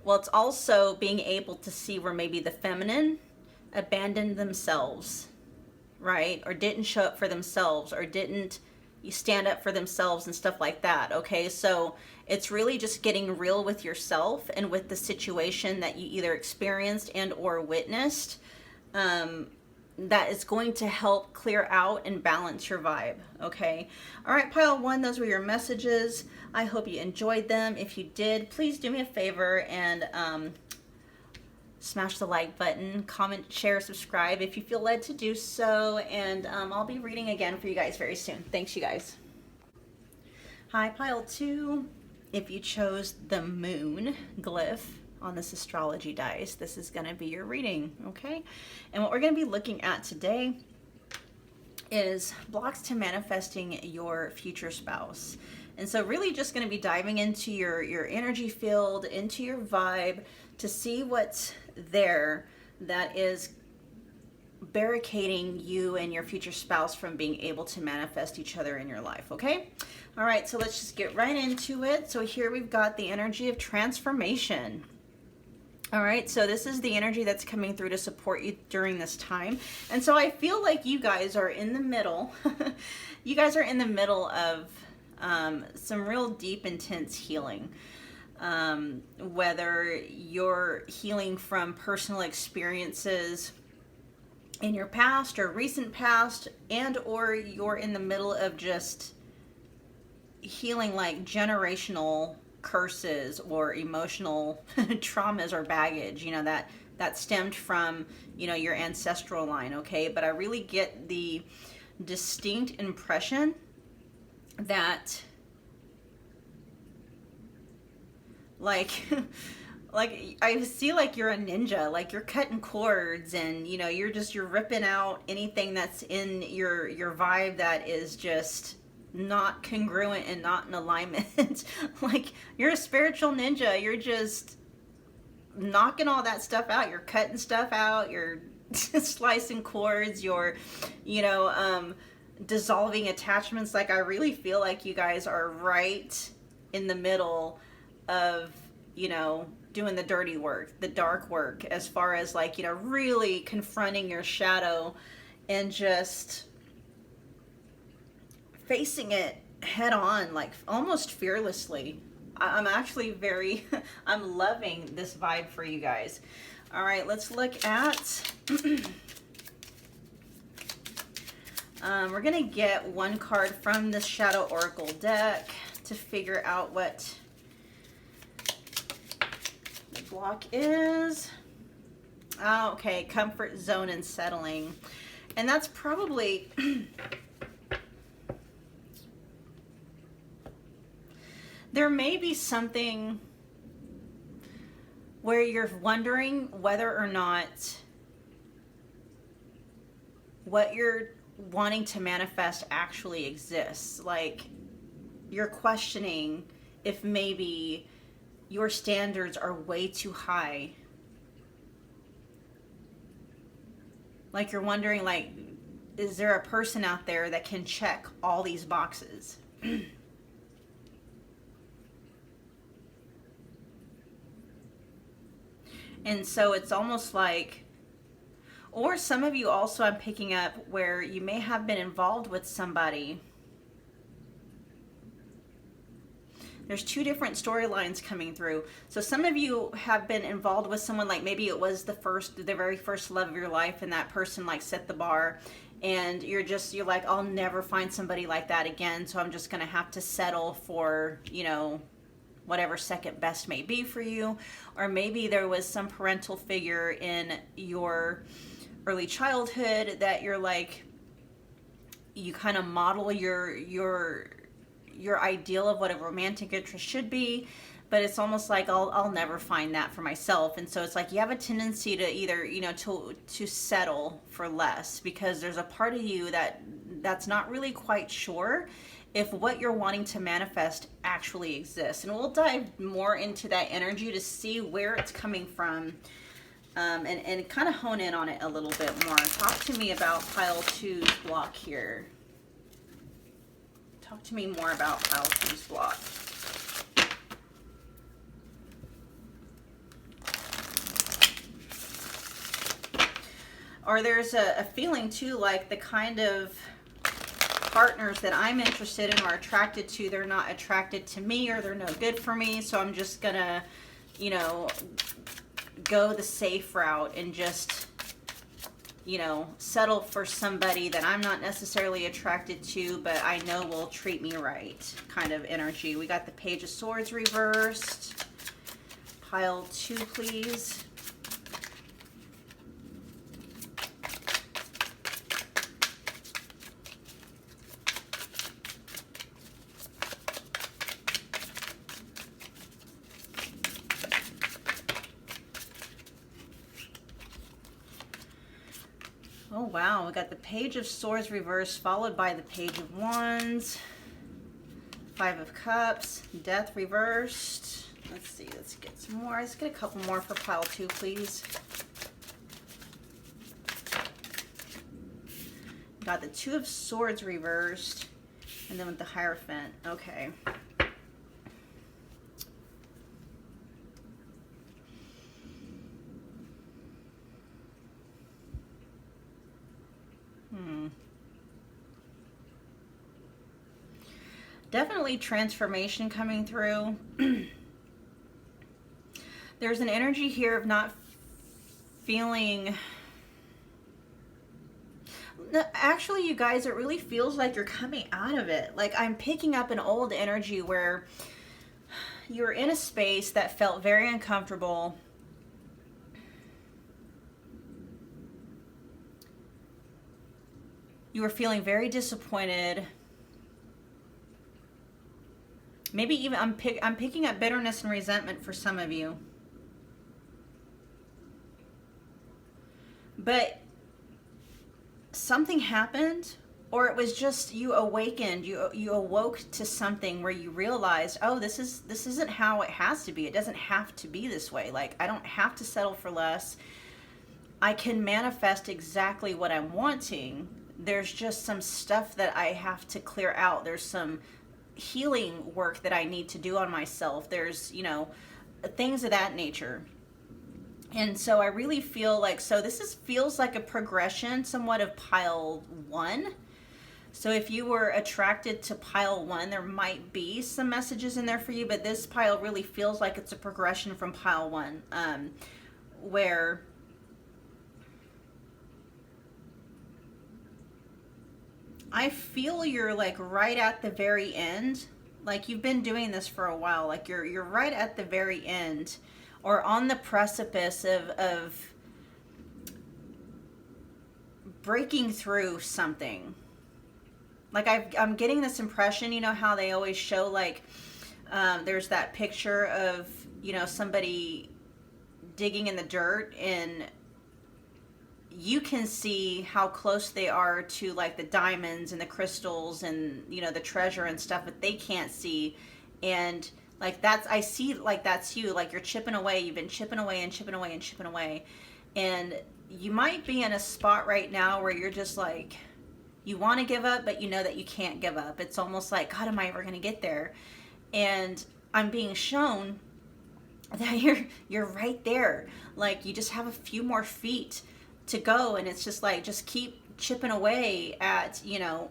Well, it's also being able to see where maybe the feminine abandoned themselves, right? Or didn't show up for themselves, or didn't stand up for themselves and stuff like that. Okay, so it's really just getting real with yourself and with the situation that you either experienced and or witnessed, that is going to help clear out and balance your vibe, okay? All right, pile one, those were your messages. I hope you enjoyed them. If you did, please do me a favor and smash the like button, comment, share, subscribe if you feel led to do so, and I'll be reading again for you guys very soon. Thanks, you guys. Hi, pile two. If you chose the moon glyph on this astrology dice, this is going to be your reading, okay? And what we're going to be looking at today is blocks to manifesting your future spouse. And so really just going to be diving into your energy field, into your vibe, to see what's there that is barricading you and your future spouse from being able to manifest each other in your life, okay? All right, so let's just get right into it. So here we've got the energy of transformation. All right, so this is the energy that's coming through to support you during this time. And so I feel like you guys are in the middle. You guys are in the middle of some real deep, intense healing. Whether you're healing from personal experiences in your past or recent past, and or you're in the middle of just healing like generational curses or emotional traumas or baggage, you know, that stemmed from, you know, your ancestral line, okay? But I really get the distinct impression that like I see like you're a ninja, like you're cutting cords, and you know, you're ripping out anything that's in your vibe that is just not congruent and not in alignment. Like you're a spiritual ninja. You're just knocking all that stuff out. You're cutting stuff out. You're slicing cords. You're, you know, dissolving attachments. Like I really feel like you guys are right in the middle of, you know, doing the dirty work, the dark work, as far as like, you know, really confronting your shadow and just facing it head on, like almost fearlessly. I'm actually I'm loving this vibe for you guys. All right, let's look at, we're gonna get one card from the Shadow Oracle deck to figure out what the block is. Oh, okay, comfort zone and settling. And that's probably there may be something where you're wondering whether or not what you're wanting to manifest actually exists. Like you're questioning if maybe your standards are way too high. Like you're wondering, like, is there a person out there that can check all these boxes? And so it's almost like, or some of you also I'm picking up where you may have been involved with somebody. There's two different storylines coming through. So some of you have been involved with someone, like maybe it was the very first love of your life, and that person like set the bar, and you're like, I'll never find somebody like that again, so I'm just gonna have to settle for, you know, whatever second best may be for you. Or maybe there was some parental figure in your early childhood that you're like, you kind of model your ideal of what a romantic interest should be, but it's almost like I'll never find that for myself. And so it's like you have a tendency to either, you know, to settle for less, because there's a part of you that's not really quite sure if what you're wanting to manifest actually exists. And we'll dive more into that energy to see where it's coming from, and kind of hone in on it a little bit more. Talk to me about pile two's block here. Talk to me more about pile two's block. Or there's a feeling too, like the kind of partners that I'm interested in or attracted to, they're not attracted to me, or they're no good for me, so I'm just gonna, you know, go the safe route and just you know, settle for somebody that I'm not necessarily attracted to, but I know will treat me right kind of energy. We got the Page of Swords reversed. Pile 2, please. Oh wow, we got the Page of Swords reversed, followed by the Page of Wands, 5 of Cups, Death reversed. Let's see, let's get some more. Let's get a couple more for pile 2, please. Got the 2 of Swords reversed, and then with the Hierophant. Okay. Definitely transformation coming through. There's an energy here of not feeling... Actually, you guys, it really feels like you're coming out of it. Like, I'm picking up an old energy where you were in a space that felt very uncomfortable. You were feeling very disappointed. Maybe even I'm picking up bitterness and resentment for some of you. But something happened, or it was just you awakened, you awoke to something where you realized, oh, this isn't how it has to be. It doesn't have to be this way. Like, I don't have to settle for less. I can manifest exactly what I'm wanting. There's just some stuff that I have to clear out. There's some healing work that I need to do on myself. There's, you know, things of that nature. And so I really feel like, so this feels like a progression somewhat of pile 1. So if you were attracted to pile 1, there might be some messages in there for you, but this pile really feels like it's a progression from pile 1, where I feel you're like right at the very end. Like, you've been doing this for a while. Like, you're right at the very end, or on the precipice of breaking through something. Like, I'm getting this impression, you know how they always show, like, there's that picture of, you know, somebody digging in the dirt, and you can see how close they are to, like, the diamonds and the crystals and, you know, the treasure and stuff, but they can't see. And like, I see, like, that's you. Like, you're chipping away. You've been chipping away and chipping away and chipping away. And you might be in a spot right now where you're just like, you want to give up, but you know that you can't give up. It's almost like, God, am I ever going to get there? And I'm being shown that you're right there. Like, you just have a few more feet to go, and it's just like, just keep chipping away at, you know,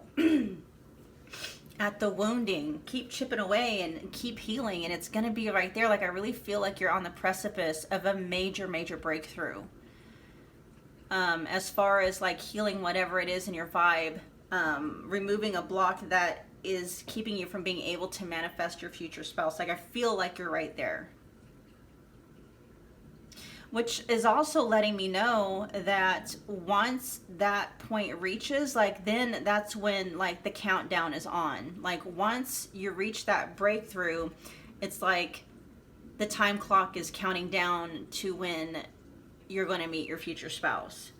at the wounding. Keep chipping away and keep healing, and it's gonna be right there. Like, I really feel like you're on the precipice of a major breakthrough, as far as like healing whatever it is in your vibe, removing a block that is keeping you from being able to manifest your future spouse. Like, I feel like you're right there. Which is also letting me know that once that point reaches, like, then that's when, like, the countdown is on. Like, once you reach that breakthrough, it's like the time clock is counting down to when you're going to meet your future spouse.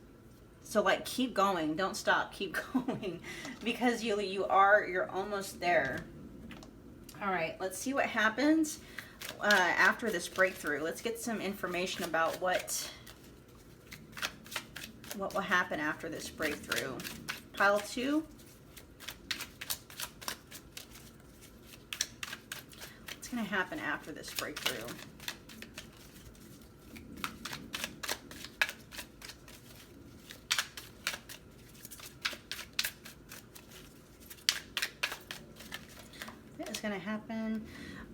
So, like, keep going. Don't stop. Keep going. Because you're almost there. All right, let's see what happens after this breakthrough. Let's get some information about what will happen after this breakthrough. Pile 2. What's going to happen after this breakthrough? What is going to happen?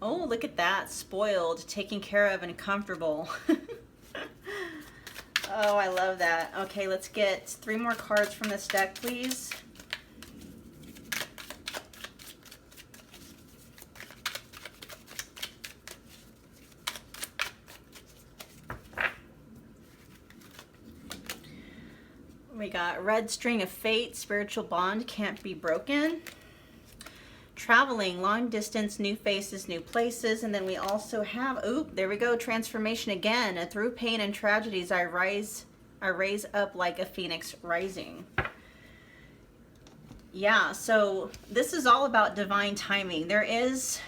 Oh, look at that. Spoiled, taken care of, and comfortable. Oh, I love that. Okay, let's get 3 more cards from this deck, please. We got Red String of Fate, Spiritual Bond Can't Be Broken. Traveling, long distance, new faces, new places. And then we also have, oop, there we go, transformation again. Through pain and tragedies, I raise up like a phoenix rising. Yeah, so this is all about divine timing. There isn't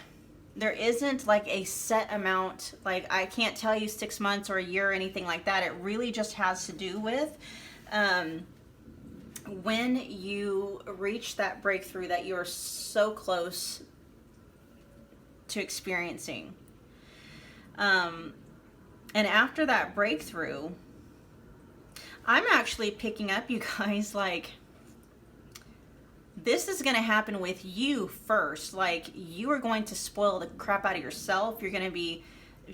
like a set amount, like I can't tell you 6 months or a year or anything like that. It really just has to do with when you reach that breakthrough that you're so close to experiencing. And after that breakthrough, I'm actually picking up, you guys, like, this is going to happen with you first. Like, you are going to spoil the crap out of yourself. You're going to be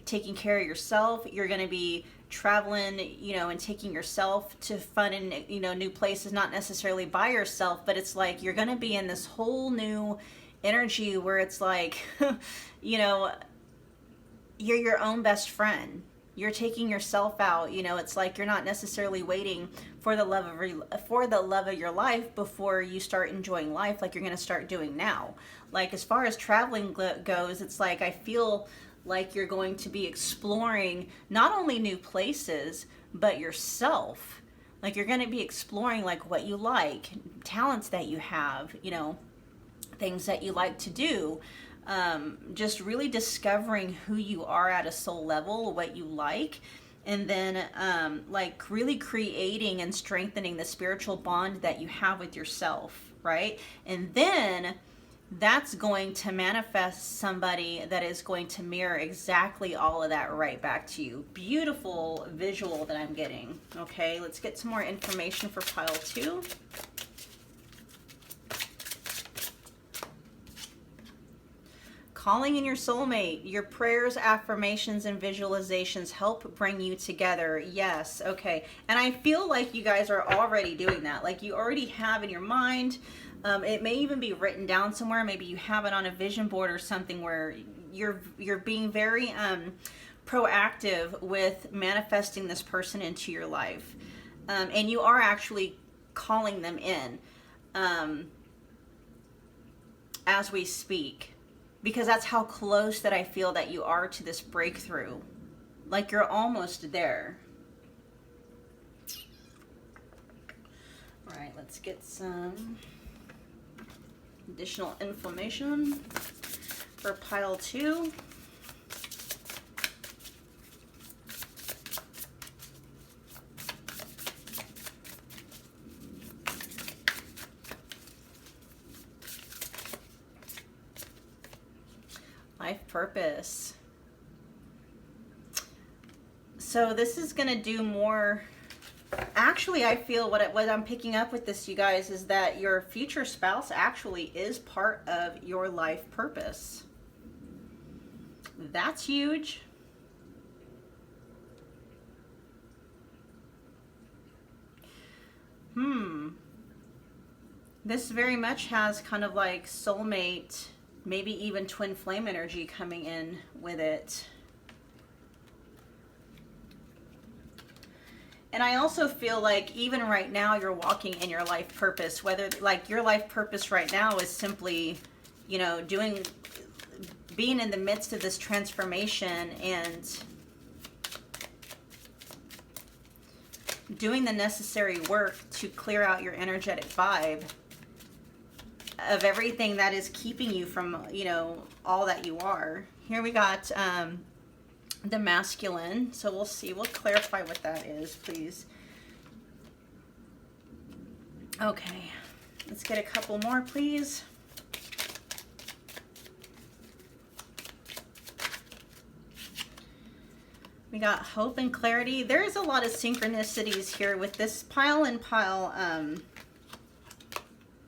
taking care of yourself. You're going to be traveling, you know, and taking yourself to fun and, you know, new places, not necessarily by yourself, but it's like you're going to be in this whole new energy where it's like, you know, you're your own best friend. You're taking yourself out, you know, it's like you're not necessarily waiting for the love of your life before you start enjoying life like you're going to start doing now. Like, as far as traveling goes, it's like I feel like you're going to be exploring not only new places, but yourself. Like, you're going to be exploring like what you like, talents that you have, you know, things that you like to do. Just really discovering who you are at a soul level, what you like, and then like really creating and strengthening the spiritual bond that you have with yourself, right? And then that's going to manifest somebody that is going to mirror exactly all of that right back to you. Beautiful visual that I'm getting. Okay, let's get some more information for pile 2. Calling in your soulmate. Your prayers, affirmations, and visualizations help bring you together. Yes, okay. And I feel like you guys are already doing that. Like, you already have in your mind. It may even be written down somewhere. Maybe you have it on a vision board or something where you're being very proactive with manifesting this person into your life. And you are actually calling them in as we speak. Because that's how close that I feel that you are to this breakthrough. Like, you're almost there. All right, let's get some additional information for pile 2. Life purpose. So this is going to do more. Actually, I feel what I'm picking up with this, you guys, is that your future spouse actually is part of your life purpose. That's huge. This very much has kind of like soulmate, maybe even twin flame energy coming in with it. And I also feel like even right now you're walking in your life purpose, whether like your life purpose right now is simply, you know, being in the midst of this transformation and doing the necessary work to clear out your energetic vibe of everything that is keeping you from, you know, all that you are. Here we got the masculine. So we'll see. We'll clarify what that is, please. Okay. Let's get a couple more, please. We got hope and clarity. There's a lot of synchronicities here with this pile and pile.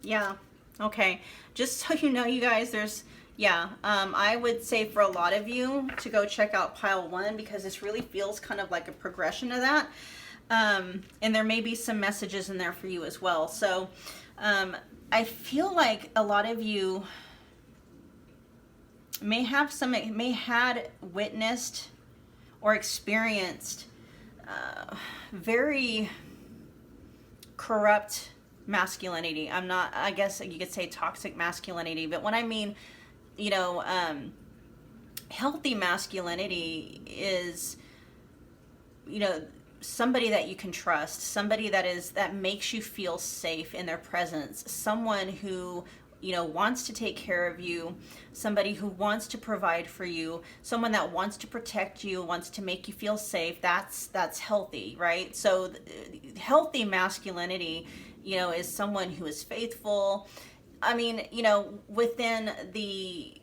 Yeah. Okay, just so you know, you guys, there's, yeah, I would say for a lot of you to go check out pile 1 because this really feels kind of like a progression of that. And there may be some messages in there for you as well. So I feel like a lot of you may had witnessed or experienced very corrupt masculinity. I guess you could say toxic masculinity, but when I mean, you know, healthy masculinity is, you know, somebody that you can trust, somebody that makes you feel safe in their presence, someone who, you know, wants to take care of you, somebody who wants to provide for you, someone that wants to protect you, wants to make you feel safe. That's healthy, right? So healthy masculinity, you know, is someone who is faithful. I mean, you know, within the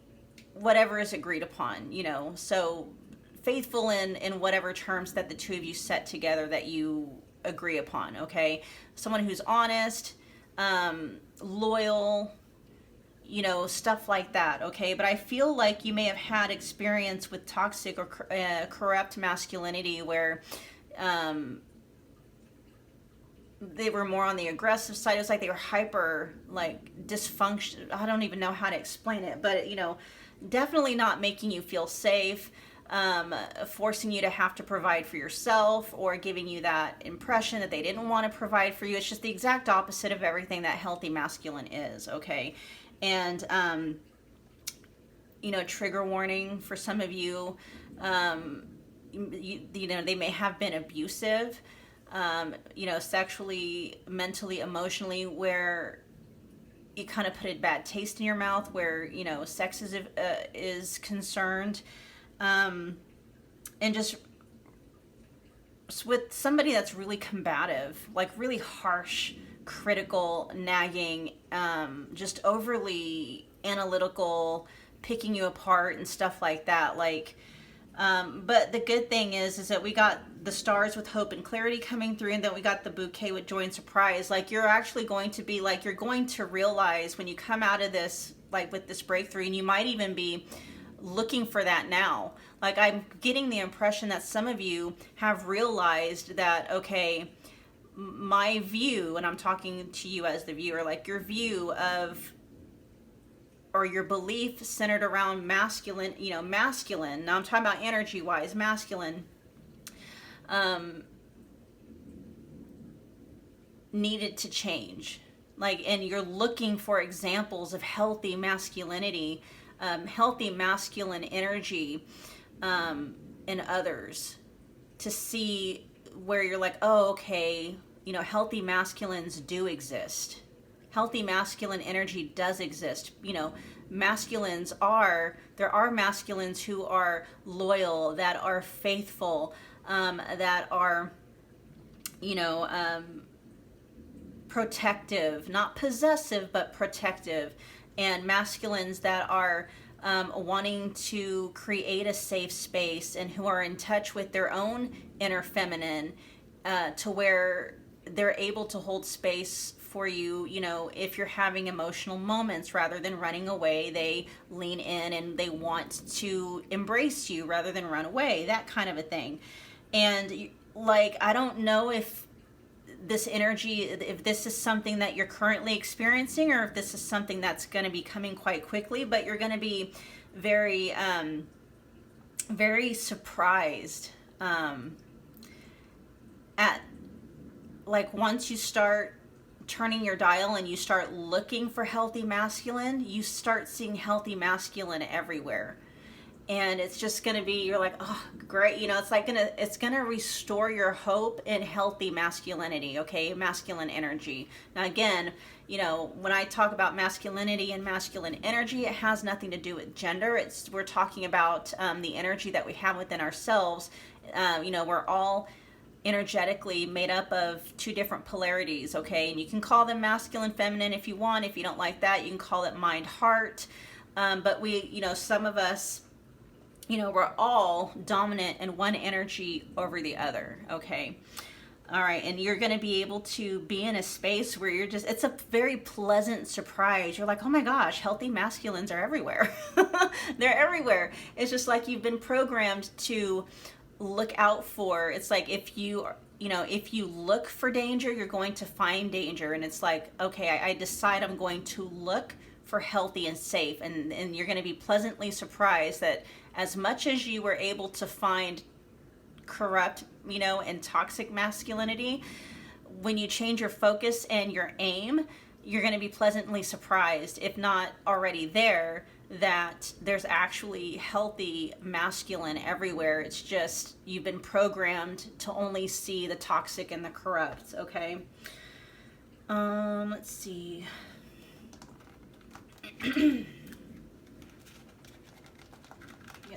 whatever is agreed upon, you know, so faithful in whatever terms that the two of you set together that you agree upon, okay? Someone who's honest, loyal, you know, stuff like that, okay? But I feel like you may have had experience with toxic or corrupt masculinity where they were more on the aggressive side. It was like they were hyper, like, dysfunction. I don't even know how to explain it, but, you know, definitely not making you feel safe, forcing you to have to provide for yourself, or giving you that impression that they didn't want to provide for you. It's just the exact opposite of everything that healthy masculine is, okay? And, you know, trigger warning for some of you, you know, they may have been abusive, you know, sexually, mentally, emotionally, where you kind of put a bad taste in your mouth, where, you know, sex is concerned, and just with somebody that's really combative, like really harsh, critical, nagging, just overly analytical, picking you apart and stuff like that. Like, but the good thing is that we got the stars with hope and clarity coming through, and then we got the bouquet with joy and surprise. Like, you're actually going to be like, you're going to realize when you come out of this, like with this breakthrough, and you might even be looking for that now. Like, I'm getting the impression that some of you have realized that, okay, my view, and I'm talking to you as the viewer, like your view of, or your belief centered around masculine, you know, masculine, now I'm talking about energy wise, masculine, needed to change. Like, and you're looking for examples of healthy masculinity, healthy masculine energy, in others, to see where you're like, oh, okay, you know, healthy masculines do exist. Healthy masculine energy does exist. You know, there are masculines who are loyal, that are faithful, that are, you know, protective, not possessive, but protective, and masculines that are wanting to create a safe space, and who are in touch with their own inner feminine, to where they're able to hold space for you. You know, if you're having emotional moments, rather than running away, they lean in and they want to embrace you rather than run away, that kind of a thing. And like, I don't know if this energy, if this is something that you're currently experiencing, or if this is something that's going to be coming quite quickly, but you're going to be very, very surprised, at, like, once you start turning your dial and you start looking for healthy masculine, you start seeing healthy masculine everywhere. And it's just going to be, you're like, oh, great. You know, it's going to restore your hope in healthy masculinity, okay? Masculine energy. Now, again, you know, when I talk about masculinity and masculine energy, it has nothing to do with gender. We're talking about the energy that we have within ourselves. You know, we're all energetically made up of two different polarities, okay? And you can call them masculine, feminine if you want. If you don't like that, you can call it mind, heart. But we, you know, some of us, you know, we're all dominant in one energy over the other, okay? All right, and you're going to be able to be in a space where you're just, it's a very pleasant surprise. You're like, oh my gosh, healthy masculines are everywhere. They're everywhere. It's just like you've been programmed to look out for. It's like if you you know, if you look for danger, you're going to find danger. And it's like, okay, I decide I'm going to look for healthy and safe. And you're going to be pleasantly surprised that as much as you were able to find corrupt, you know, and toxic masculinity, when you change your focus and your aim, you're going to be pleasantly surprised, if not already there, that there's actually healthy masculine everywhere. It's just you've been programmed to only see the toxic and the corrupt. Okay, let's see. Get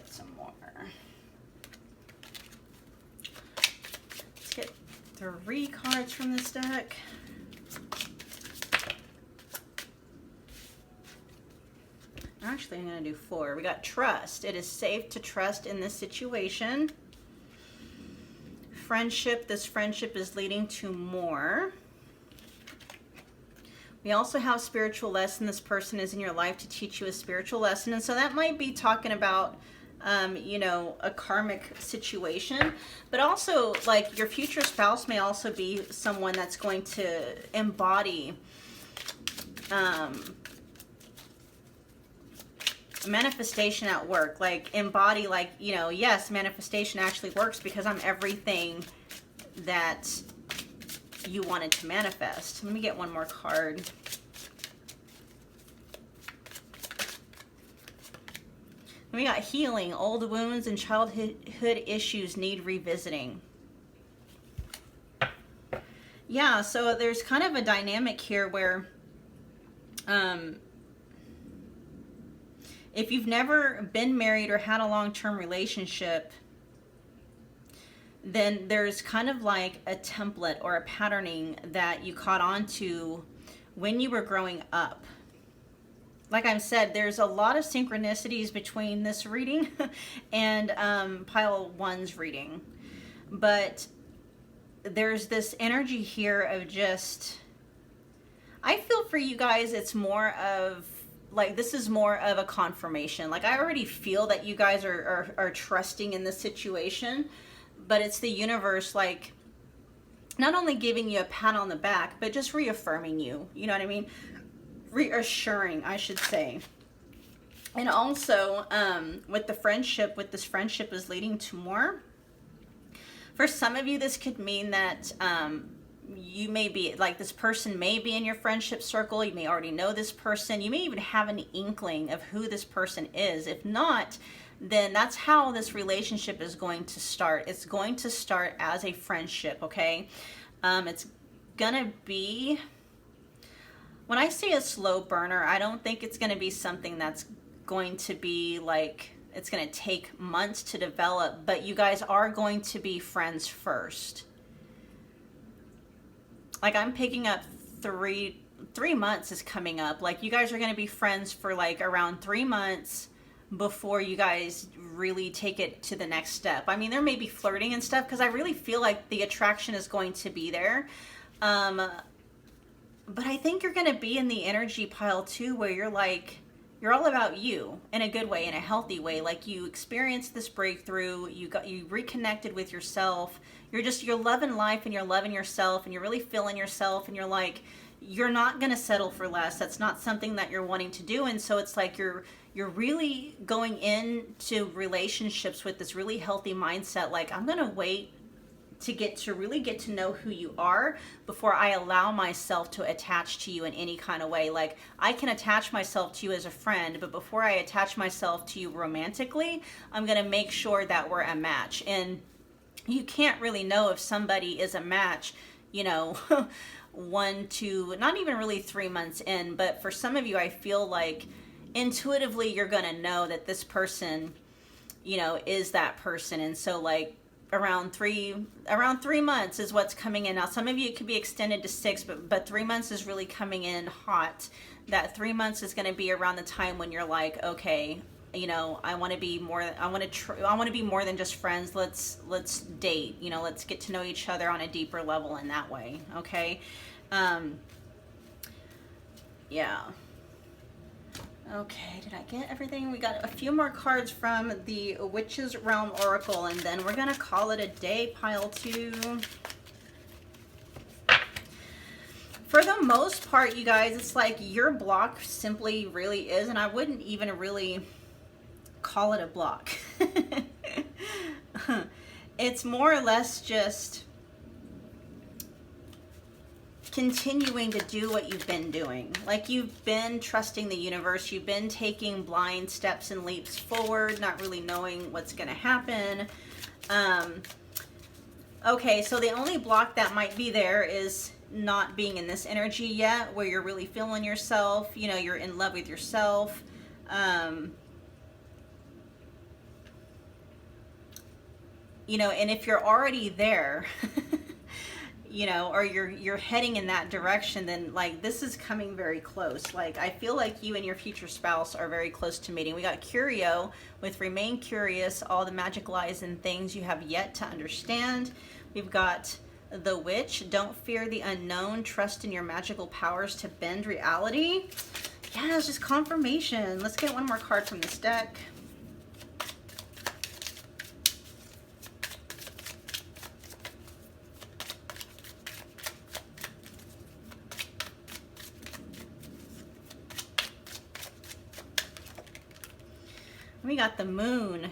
some more. Let's get 3 cards from this deck. Actually, I'm going to do 4. We got trust. It is safe to trust in this situation. Friendship. This friendship is leading to more. We also have spiritual lesson. This person is in your life to teach you a spiritual lesson. And so that might be talking about, you know, a karmic situation. But also, like, your future spouse may also be someone that's going to embody manifestation at work. Like, embody, like, you know, yes, manifestation actually works because I'm everything that you wanted to manifest. Let me get one more card. We got healing. Old wounds and childhood issues need revisiting. Yeah, so there's kind of a dynamic here where if you've never been married or had a long-term relationship, then there's kind of like a template or a patterning that you caught on to when you were growing up. Like I said, there's a lot of synchronicities between this reading and pile 1's reading. But there's this energy here of just, I feel for you guys, it's more of, like, this is more of a confirmation. Like, I already feel that you guys are trusting in this situation, but it's the universe, like, not only giving you a pat on the back, but just reaffirming you. You know what I mean? Reassuring, I should say. And also, with the friendship, with this friendship is leading to more. For some of you, this could mean that you may be, like, this person may be in your friendship circle. You may already know this person. You may even have an inkling of who this person is. If not, then that's how this relationship is going to start. It's going to start as a friendship, okay? It's gonna be, when I say a slow burner, I don't think it's gonna be something that's going to be like, it's gonna take months to develop, but you guys are going to be friends first. Like, I'm picking up 3 months is coming up. Like, you guys are going to be friends for like around 3 months before you guys really take it to the next step. I mean, there may be flirting and stuff because I really feel like the attraction is going to be there. But I think you're going to be in the energy pile too, where you're like, you're all about you in a good way, in a healthy way. Like, you experienced this breakthrough, you reconnected with yourself. You're loving life and you're loving yourself and you're really feeling yourself, and you're like, you're not going to settle for less. That's not something that you're wanting to do. And so it's like you're really going into relationships with this really healthy mindset. Like, I'm going to wait to really get to know who you are before I allow myself to attach to you in any kind of way. Like, I can attach myself to you as a friend, but before I attach myself to you romantically, I'm going to make sure that we're a match. And you can't really know if somebody is a match, you know, 1 to not even really 3 months in. But for some of you, I feel like intuitively you're going to know that this person, you know, is that person. And so, like, around 3 months is what's coming in. Now, some of you, it could be extended to 6, but 3 months is really coming in hot. That 3 months is going to be around the time when you're like, okay, you know, I want to be more. I want to be more than just friends. Let's date. You know, let's get to know each other on a deeper level in that way. Okay. Yeah. Okay, did I get everything? We got a few more cards from the Witch's Realm Oracle, and then we're gonna call it a day, pile 2. For the most part, you guys, it's like your block simply really is, and I wouldn't even really call it a block. It's more or less just continuing to do what you've been doing. Like, you've been trusting the universe, you've been taking blind steps and leaps forward, not really knowing what's going to happen. Okay, so the only block that might be there is not being in this energy yet, where you're really feeling yourself, you know, you're in love with yourself. You know, and if you're already there, you know, or you're heading in that direction, then like this is coming very close. Like, I feel like you and your future spouse are very close to meeting. We got Curio with remain curious, all the magic lies and things you have yet to understand. We've got the witch, don't fear the unknown, trust in your magical powers to bend reality. Yeah, it's just confirmation. Let's get one more card from this deck. We got the moon.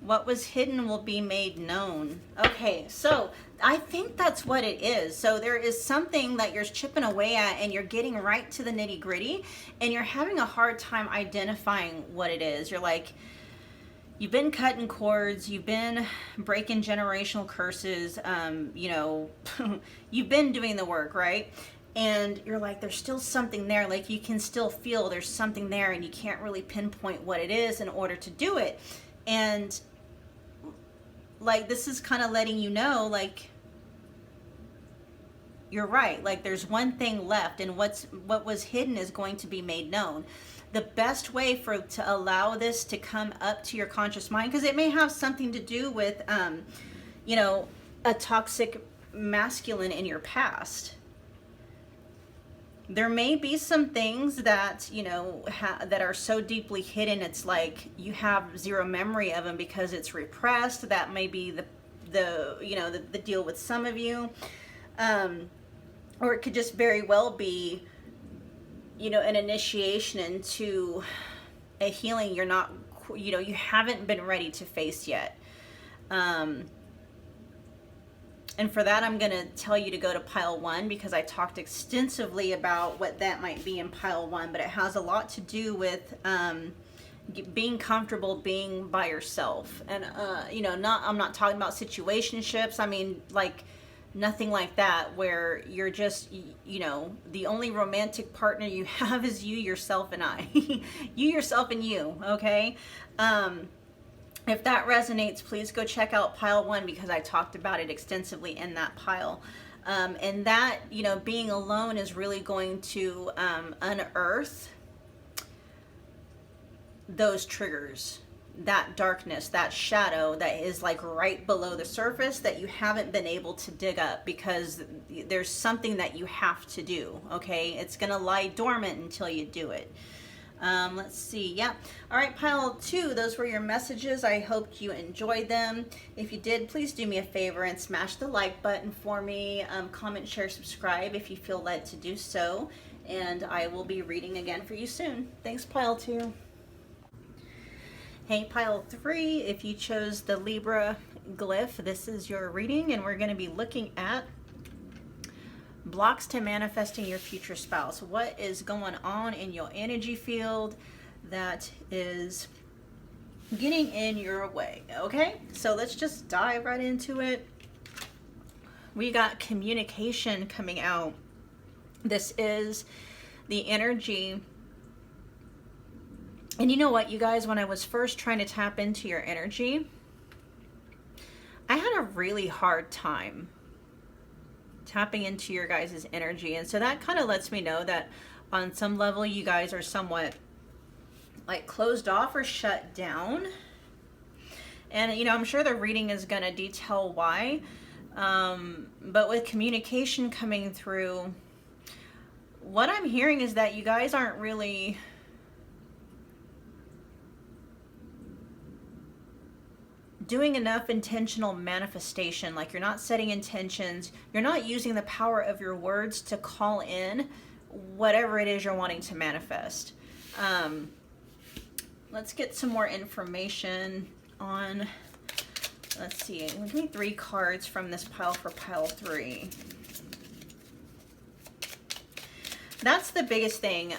What was hidden will be made known. Okay, so I think that's what it is. So there is something that you're chipping away at, and you're getting right to the nitty gritty, and you're having a hard time identifying what it is. You're like, you've been cutting cords, you've been breaking generational curses, you know, you've been doing the work, right? And you're like, there's still something there. Like, you can still feel there's something there, and you can't really pinpoint what it is in order to do it. And like, this is kind of letting you know, like, you're right. Like, there's one thing left, and what was hidden is going to be made known. The best way to allow this to come up to your conscious mind, because it may have something to do with, you know, a toxic masculine in your past. There may be some things that, you know, that are so deeply hidden, it's like you have zero memory of them because it's repressed. That may be the you know, the deal with some of you. Or it could just very well be, you know, an initiation into a healing you're not, you know, you haven't been ready to face yet. And for that, I'm going to tell you to go to pile 1, because I talked extensively about what that might be in pile 1, but it has a lot to do with being comfortable being by yourself. And, you know, I'm not talking about situationships. I mean, like, nothing like that, where you're just, you know, the only romantic partner you have is you, yourself, and I. You, yourself, and you, okay? If that resonates, please go check out pile 1, because I talked about it extensively in that pile. And that, you know, being alone is really going to unearth those triggers, that darkness, that shadow that is like right below the surface that you haven't been able to dig up, because there's something that you have to do, okay? It's going to lie dormant until you do it. Let's see. Yeah. All right, pile 2, those were your messages. I hope you enjoyed them. If you did, please do me a favor and smash the like button for me. Comment, share, subscribe if you feel led to do so. And I will be reading again for you soon. Thanks, pile 2. Hey, pile 3, if you chose the Libra glyph, this is your reading, and we're going to be looking at blocks to manifesting your future spouse. What is going on in your energy field that is getting in your way? Okay, so let's just dive right into it. We got communication coming out. This is the energy. And you know what, you guys, when I was first trying to tap into your energy, I had a really hard time tapping into your guys' energy. And so that kind of lets me know that on some level you guys are somewhat like closed off or shut down. And, you know, I'm sure the reading is going to detail why. But with communication coming through, what I'm hearing is that you guys aren't really doing enough intentional manifestation. Like, you're not setting intentions. You're not using the power of your words to call in whatever it is you're wanting to manifest. Let's get some more information on, let's see, give me 3 cards from this pile for pile 3. That's the biggest thing.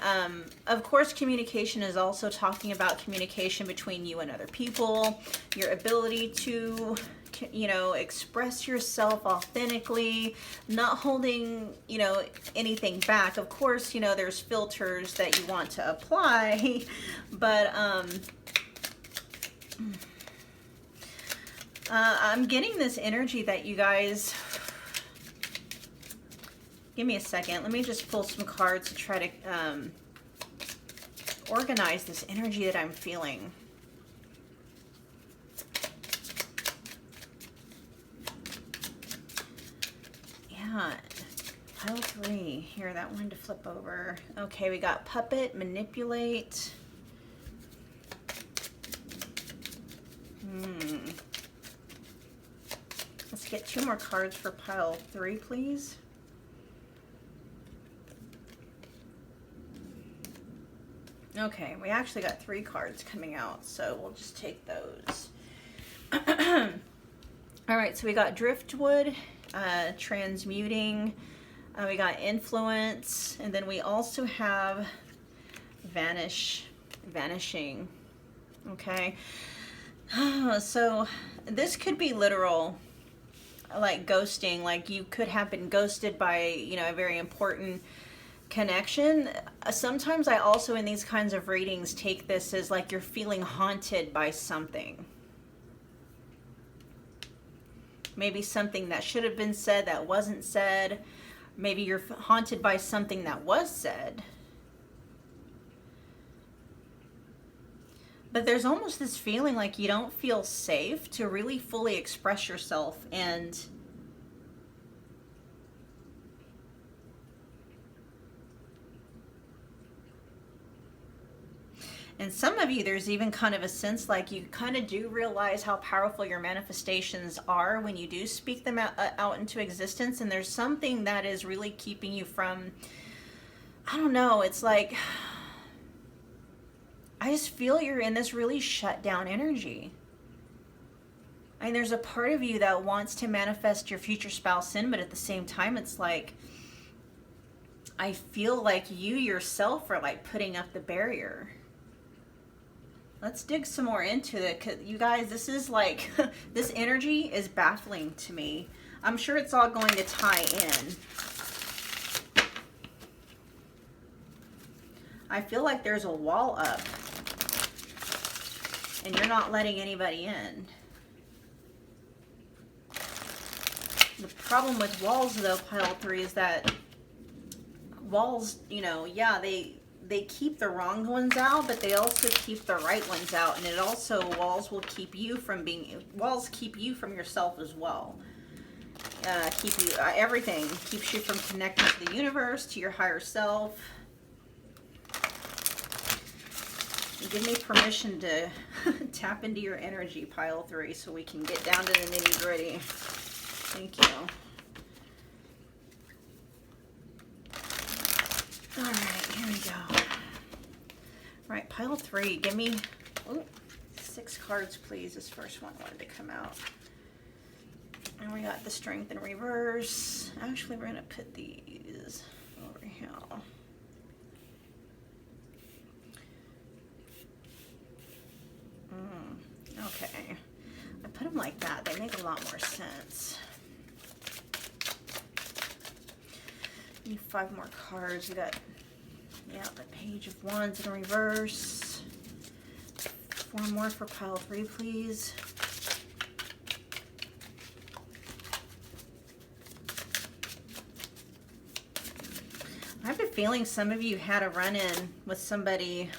Of course, communication is also talking about communication between you and other people, your ability to, you know, express yourself authentically, not holding, you know, anything back. Of course, you know, there's filters that you want to apply, but I'm getting this energy that you guys... Give me a second. Let me just pull some cards to try to organize this energy that I'm feeling. Yeah, pile 3. Here, that one to flip over. Okay, we got puppet, manipulate. Let's get 2 more cards for pile 3, please. Okay, we actually got 3 cards coming out, so we'll just take those. All right, so we got driftwood, transmuting, we got influence, and then we also have vanishing. Okay, so this could be literal, like ghosting. Like, you could have been ghosted by, you know, a very important connection. Sometimes I also, in these kinds of readings, take this as like you're feeling haunted by something. Maybe something that should have been said that wasn't said. Maybe you're haunted by something that was said. But there's almost this feeling like you don't feel safe to really fully express yourself, and some of you, there's even kind of a sense like you kind of do realize how powerful your manifestations are when you do speak them out into existence. And there's something that is really keeping you from, I don't know, it's like, I just feel you're in this really shut down energy. I mean, there's a part of you that wants to manifest your future spouse in, but at the same time, it's like, I feel like you yourself are like putting up the barrier. Let's dig some more into it, because you guys, this is like, this energy is baffling to me. I'm sure it's all going to tie in. I feel like there's a wall up, and you're not letting anybody in. The problem with walls, though, pile 3, is that walls, you know, yeah, they keep the wrong ones out, but they also keep the right ones out. And it also, walls keep you from yourself as well. Keep you, everything keeps you from connecting to the universe, to your higher self. Give me permission to tap into your energy, pile 3, so we can get down to the nitty-gritty. Thank you. All right, here we go. All right, pile 3, give me 6 cards, please. This first one wanted to come out. And we got the strength in reverse. Actually, we're going to put these over here. Okay. I put them like that. They make a lot more sense. Need 5 more cards. We got, yeah, the Page of Wands in reverse. 4 more for pile 3, please. I have a feeling some of you had a run-in with somebody.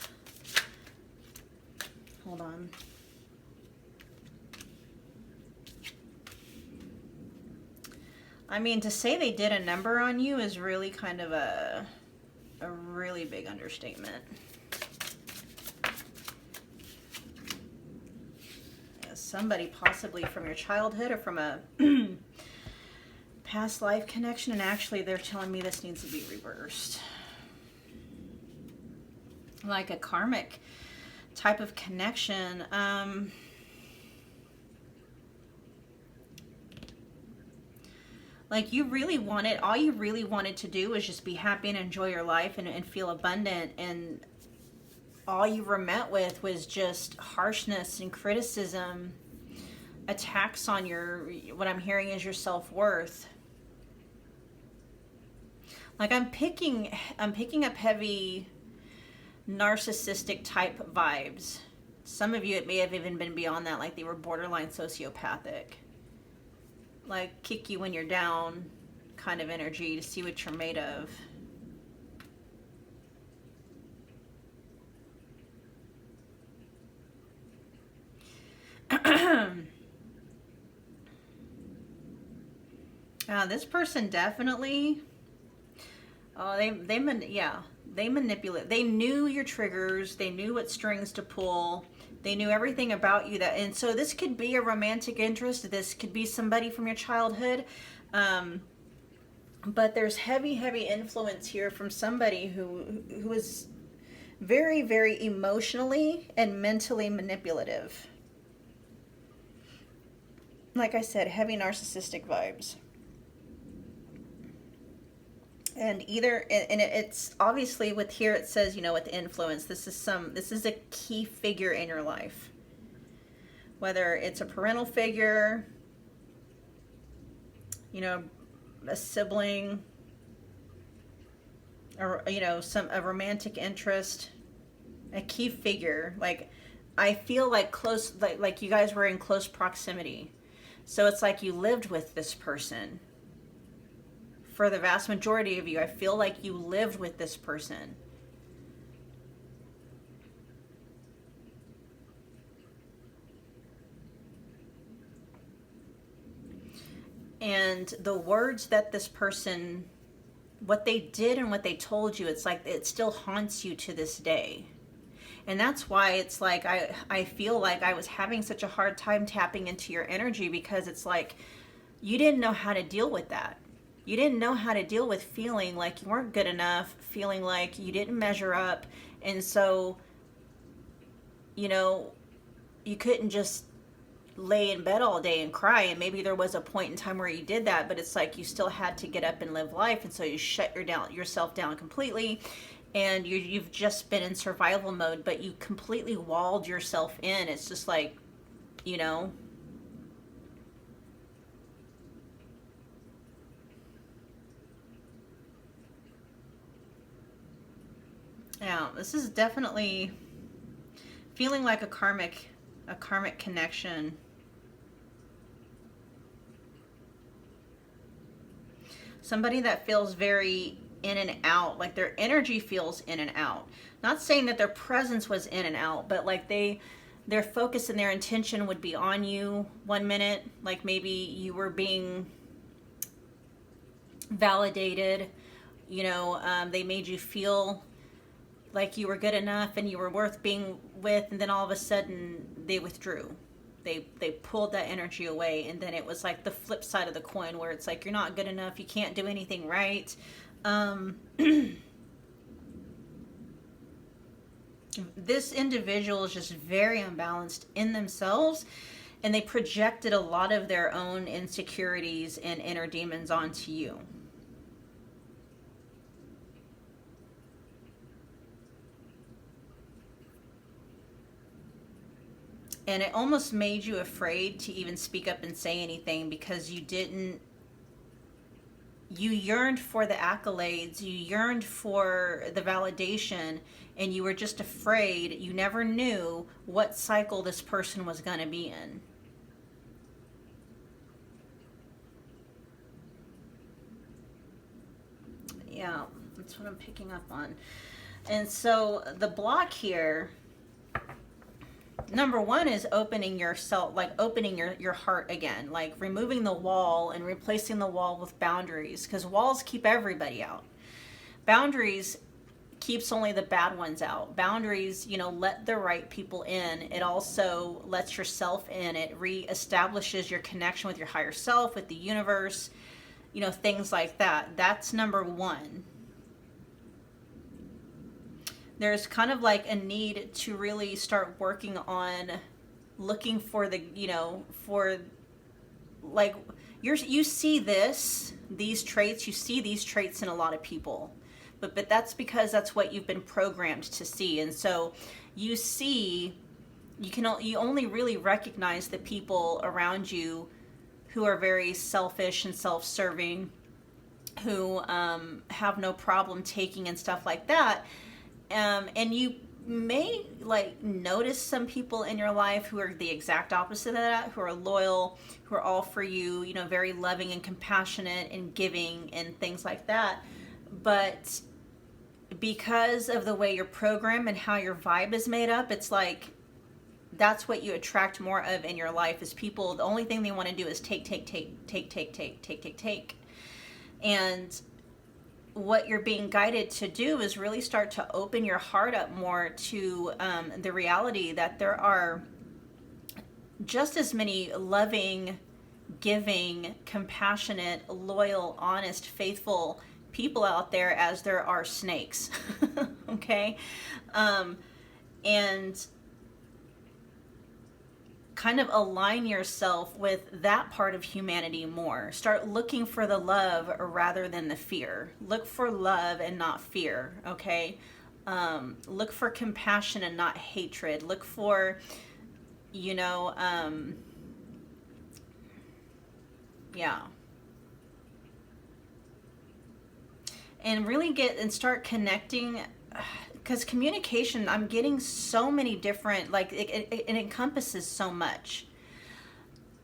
Hold on. I mean, to say they did a number on you is really kind of a really big understatement. Yes, somebody possibly from your childhood or from a past life connection. And actually, they're telling me this needs to be reversed. Like a karmic type of connection. Like you really wanted, all you really wanted to do was just be happy and enjoy your life and feel abundant. And all you were met with was just harshness and criticism, attacks on your, what I'm hearing is your self-worth. Like I'm picking up heavy narcissistic type vibes. Some of you, it may have even been beyond that, like they were borderline sociopathic. Like kick you when you're down kind of energy to see what you're made of. This person definitely, they manipulate. They knew your triggers. They knew what strings to pull. They knew everything about you. And so this could be a romantic interest. This could be somebody from your childhood. But there's heavy influence here from somebody who is very, very emotionally and mentally manipulative. Like I said, heavy narcissistic vibes. And it's obviously with here it says, you know, with influence, this is a key figure in your life. Whether it's a parental figure, you know, a sibling, or, you know, a romantic interest, a key figure. Like, I feel like close, like you guys were in close proximity. So it's like you lived with this person. For the vast majority of you, I feel like you lived with this person. And the words that this person, what they did and what they told you, it's like it still haunts you to this day. And that's why it's like I feel like I was having such a hard time tapping into your energy, because it's like you didn't know how to deal with that. You didn't know how to deal with feeling like you weren't good enough, feeling like you didn't measure up. And so, you know, you couldn't just lay in bed all day and cry. And maybe there was a point in time where you did that, but it's like you still had to get up and live life. And so you shut yourself down completely. And you've just been in survival mode, but you completely walled yourself in. It's just like, you know, yeah, this is definitely feeling like a karmic connection. Somebody that feels very in and out, like their energy feels in and out. Not saying that their presence was in and out, but like their focus and their intention would be on you one minute, like maybe you were being validated, you know, they made you feel like you were good enough and you were worth being with, and then all of a sudden they withdrew. They pulled that energy away, and then it was like the flip side of the coin, where it's like you're not good enough, you can't do anything right. This individual is just very unbalanced in themselves, and they projected a lot of their own insecurities and inner demons onto you. And it almost made you afraid to even speak up and say anything, because you yearned for the accolades, you yearned for the validation, and you were just afraid. You never knew what cycle this person was going to be in. Yeah, that's what I'm picking up on. And so the block here, number one, is opening yourself, like opening your heart again, like removing the wall and replacing the wall with boundaries, because walls keep everybody out. Boundaries keeps only the bad ones out. Boundaries, you know, let the right people in. It also lets yourself in. It reestablishes your connection with your higher self, with the universe, you know, things like that. That's number one. There's kind of like a need to really start working on looking for the, you know, for like, you see these traits, you see these traits in a lot of people. But that's because that's what you've been programmed to see. And so you only really recognize the people around you who are very selfish and self-serving, who have no problem taking and stuff like that. And you may like notice some people in your life who are the exact opposite of that, who are loyal, who are all for you, you know, very loving and compassionate and giving and things like that. But because of the way you're programmed and how your vibe is made up, it's like that's what you attract more of in your life is people, the only thing they want to do is take. And what you're being guided to do is really start to open your heart up more to the reality that there are just as many loving, giving, compassionate, loyal, honest, faithful people out there as there are snakes. Okay? And kind of align yourself with that part of humanity more. Start looking for the love rather than the fear. Look for love and not fear, okay? Look for compassion and not hatred. Look for, you know, yeah. And really start connecting, because communication, I'm getting so many different, like it encompasses so much.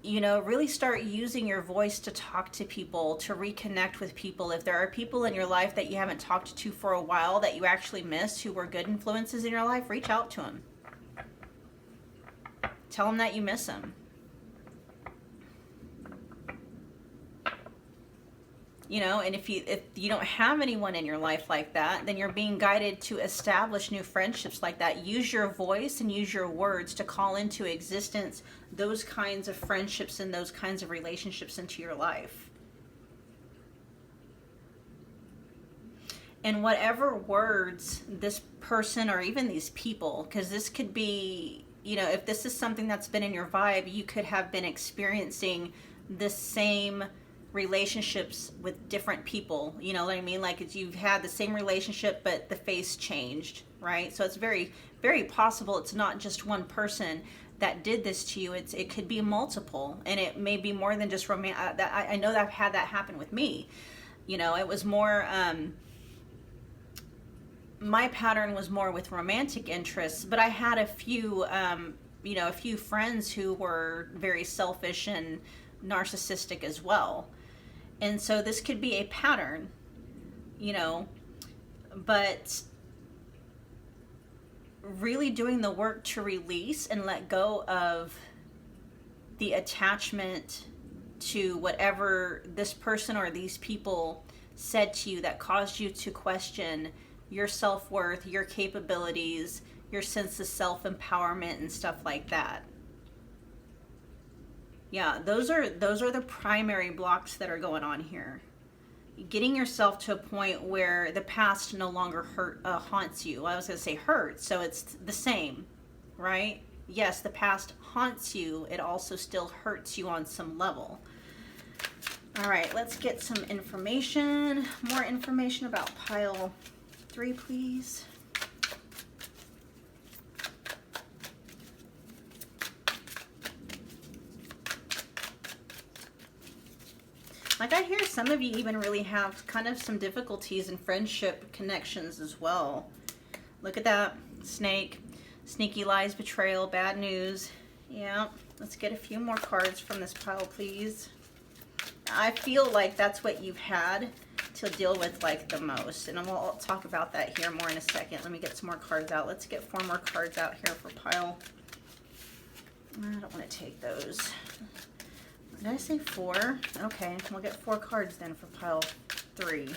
You know, really start using your voice to talk to people, to reconnect with people. If there are people in your life that you haven't talked to for a while that you actually missed, who were good influences in your life, reach out to them. Tell them that you miss them. You know, and if you don't have anyone in your life like that, then you're being guided to establish new friendships like that. Use your voice and use your words to call into existence those kinds of friendships and those kinds of relationships into your life. And whatever words this person or even these people, because this could be, you know, if this is something that's been in your vibe, you could have been experiencing the same relationships with different people, you know what I mean? Like you've had the same relationship, but the face changed, right? So it's very, very possible it's not just one person that did this to you. It could be multiple, and it may be more than just romantic. I know that I've had that happen with me. You know, it was more, my pattern was more with romantic interests, but I had a few, you know, a few friends who were very selfish and narcissistic as well. And so this could be a pattern, you know, but really doing the work to release and let go of the attachment to whatever this person or these people said to you that caused you to question your self-worth, your capabilities, your sense of self-empowerment and stuff like that. Yeah, those are the primary blocks that are going on here. Getting yourself to a point where the past no longer haunts you. I was going to say hurts, so it's the same, right? Yes, the past haunts you. It also still hurts you on some level. All right, let's get some information. More information about pile 3, please. Like I hear some of you even really have kind of some difficulties in friendship connections as well. Look at that. Snake. Sneaky lies, betrayal, bad news. Yeah. Let's get a few more cards from this pile, please. I feel like that's what you've had to deal with like the most. And we'll talk about that here more in a second. Let me get some more cards out. Let's get 4 more cards out here for pile. I don't want to take those. Did I say 4? Okay, we'll get 4 cards then for pile 3.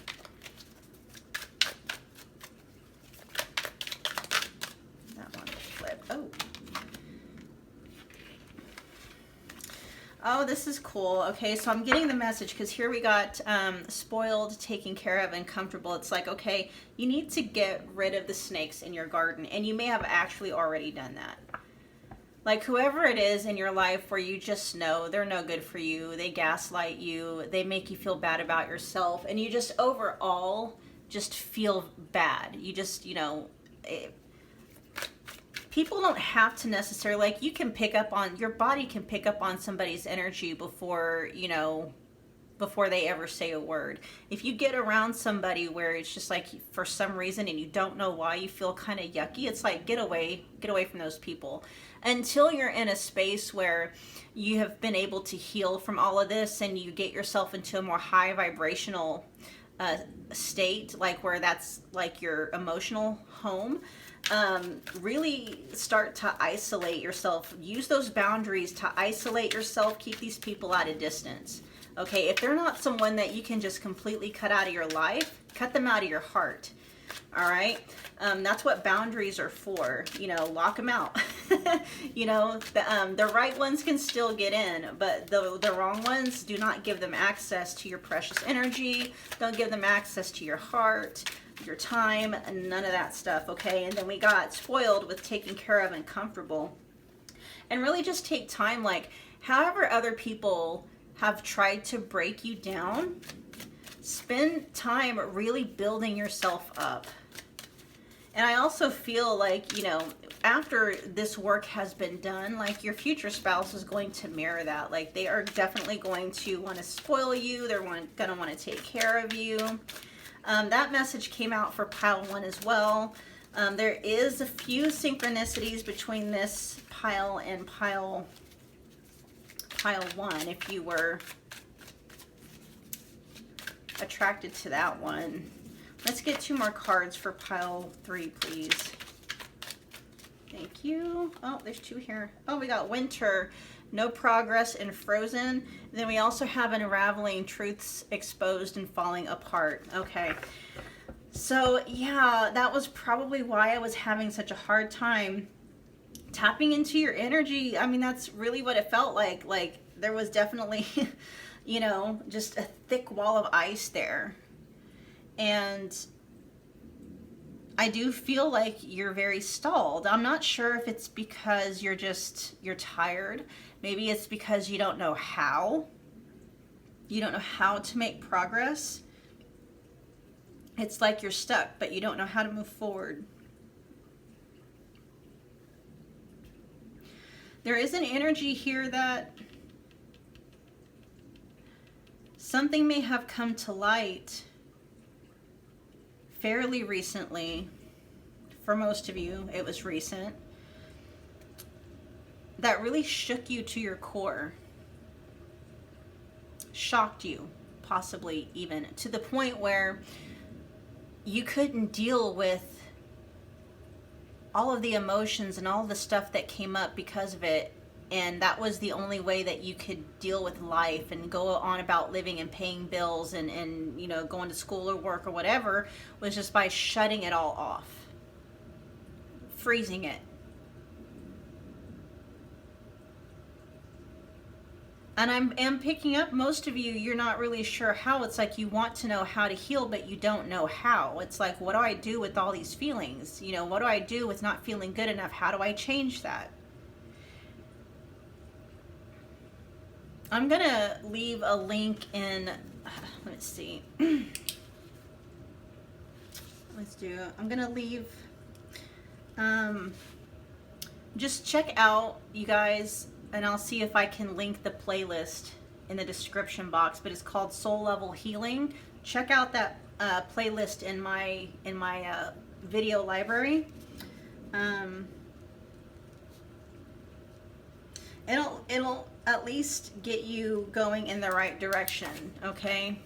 Oh, this is cool. Okay, so I'm getting the message because here we got spoiled, taken care of, and comfortable. It's like, okay, you need to get rid of the snakes in your garden, and you may have actually already done that. Like whoever it is in your life where you just know they're no good for you, they gaslight you, they make you feel bad about yourself, and you just overall just feel bad. You just, you know, people don't have to necessarily, like, you can pick up on, your body can pick up on somebody's energy before, you know, before they ever say a word. If you get around somebody where it's just like, for some reason, and you don't know why, you feel kind of yucky, it's like, get away from those people. Until you're in a space where you have been able to heal from all of this and you get yourself into a more high vibrational state, like where that's like your emotional home, really start to isolate yourself. Use those boundaries to isolate yourself. Keep these people at a distance. Okay, if they're not someone that you can just completely cut out of your life, cut them out of your heart. All right, that's what boundaries are for. You know, lock them out. You know, the right ones can still get in, but the wrong ones, do not give them access to your precious energy. Don't give them access to your heart, your time, and none of that stuff. Okay, and then we got spoiled with taken care of and comfortable. And really just take time, like however other people have tried to break you down, spend time really building yourself up. And I also feel like, you know, after this work has been done, like your future spouse is going to mirror that. Like they are definitely going to want to spoil you. They're going to want to take care of you. That message came out for pile 1 as well. There is a few synchronicities between this pile and pile 1 if you were attracted to that one. Let's get 2 more cards for pile 3, please. Thank you. Oh, there's 2 here. Oh, we got winter, no progress, and frozen. And then we also have unraveling, truths exposed and falling apart. Okay. So yeah, that was probably why I was having such a hard time tapping into your energy. I mean, that's really what it felt like. Like there was definitely, you know, just a thick wall of ice there. And I do feel like you're very stalled. I'm not sure if it's because you're tired. Maybe it's because you don't know how. You don't know how to make progress. It's like you're stuck, but you don't know how to move forward. There is an energy here that something may have come to light fairly recently. For most of you, it was recent. That really shook you to your core. Shocked you, possibly even, to the point where you couldn't deal with all of the emotions and all the stuff that came up because of it. And that was the only way that you could deal with life and go on about living and paying bills and you know, going to school or work or whatever, was just by shutting it all off. Freezing it. And I'm picking up, most of you, you're not really sure how. It's like you want to know how to heal, but you don't know how. It's like, what do I do with all these feelings? You know, what do I do with not feeling good enough? How do I change that? I'm going to leave a link in, let's see. Let's do, I'm going to leave, just check out, you guys, and I'll see if I can link the playlist in the description box, but it's called Soul Level Healing. Check out that playlist in my video library. It'll at least get you going in the right direction, okay?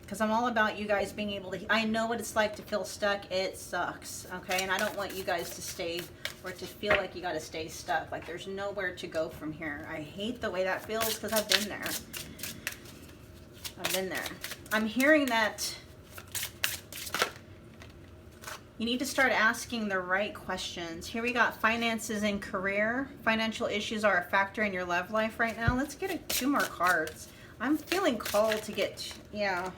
Because I'm all about you guys being able to, I know what it's like to feel stuck. It sucks, okay? And I don't want you guys to stay, or to feel like you got to stay stuck, like there's nowhere to go from here. I hate the way that feels because I've been there. I'm hearing that You need to start asking the right questions. Here we got finances and career. Financial issues are a factor in your love life right now. Let's get 2 more cards. I'm feeling called to get, yeah.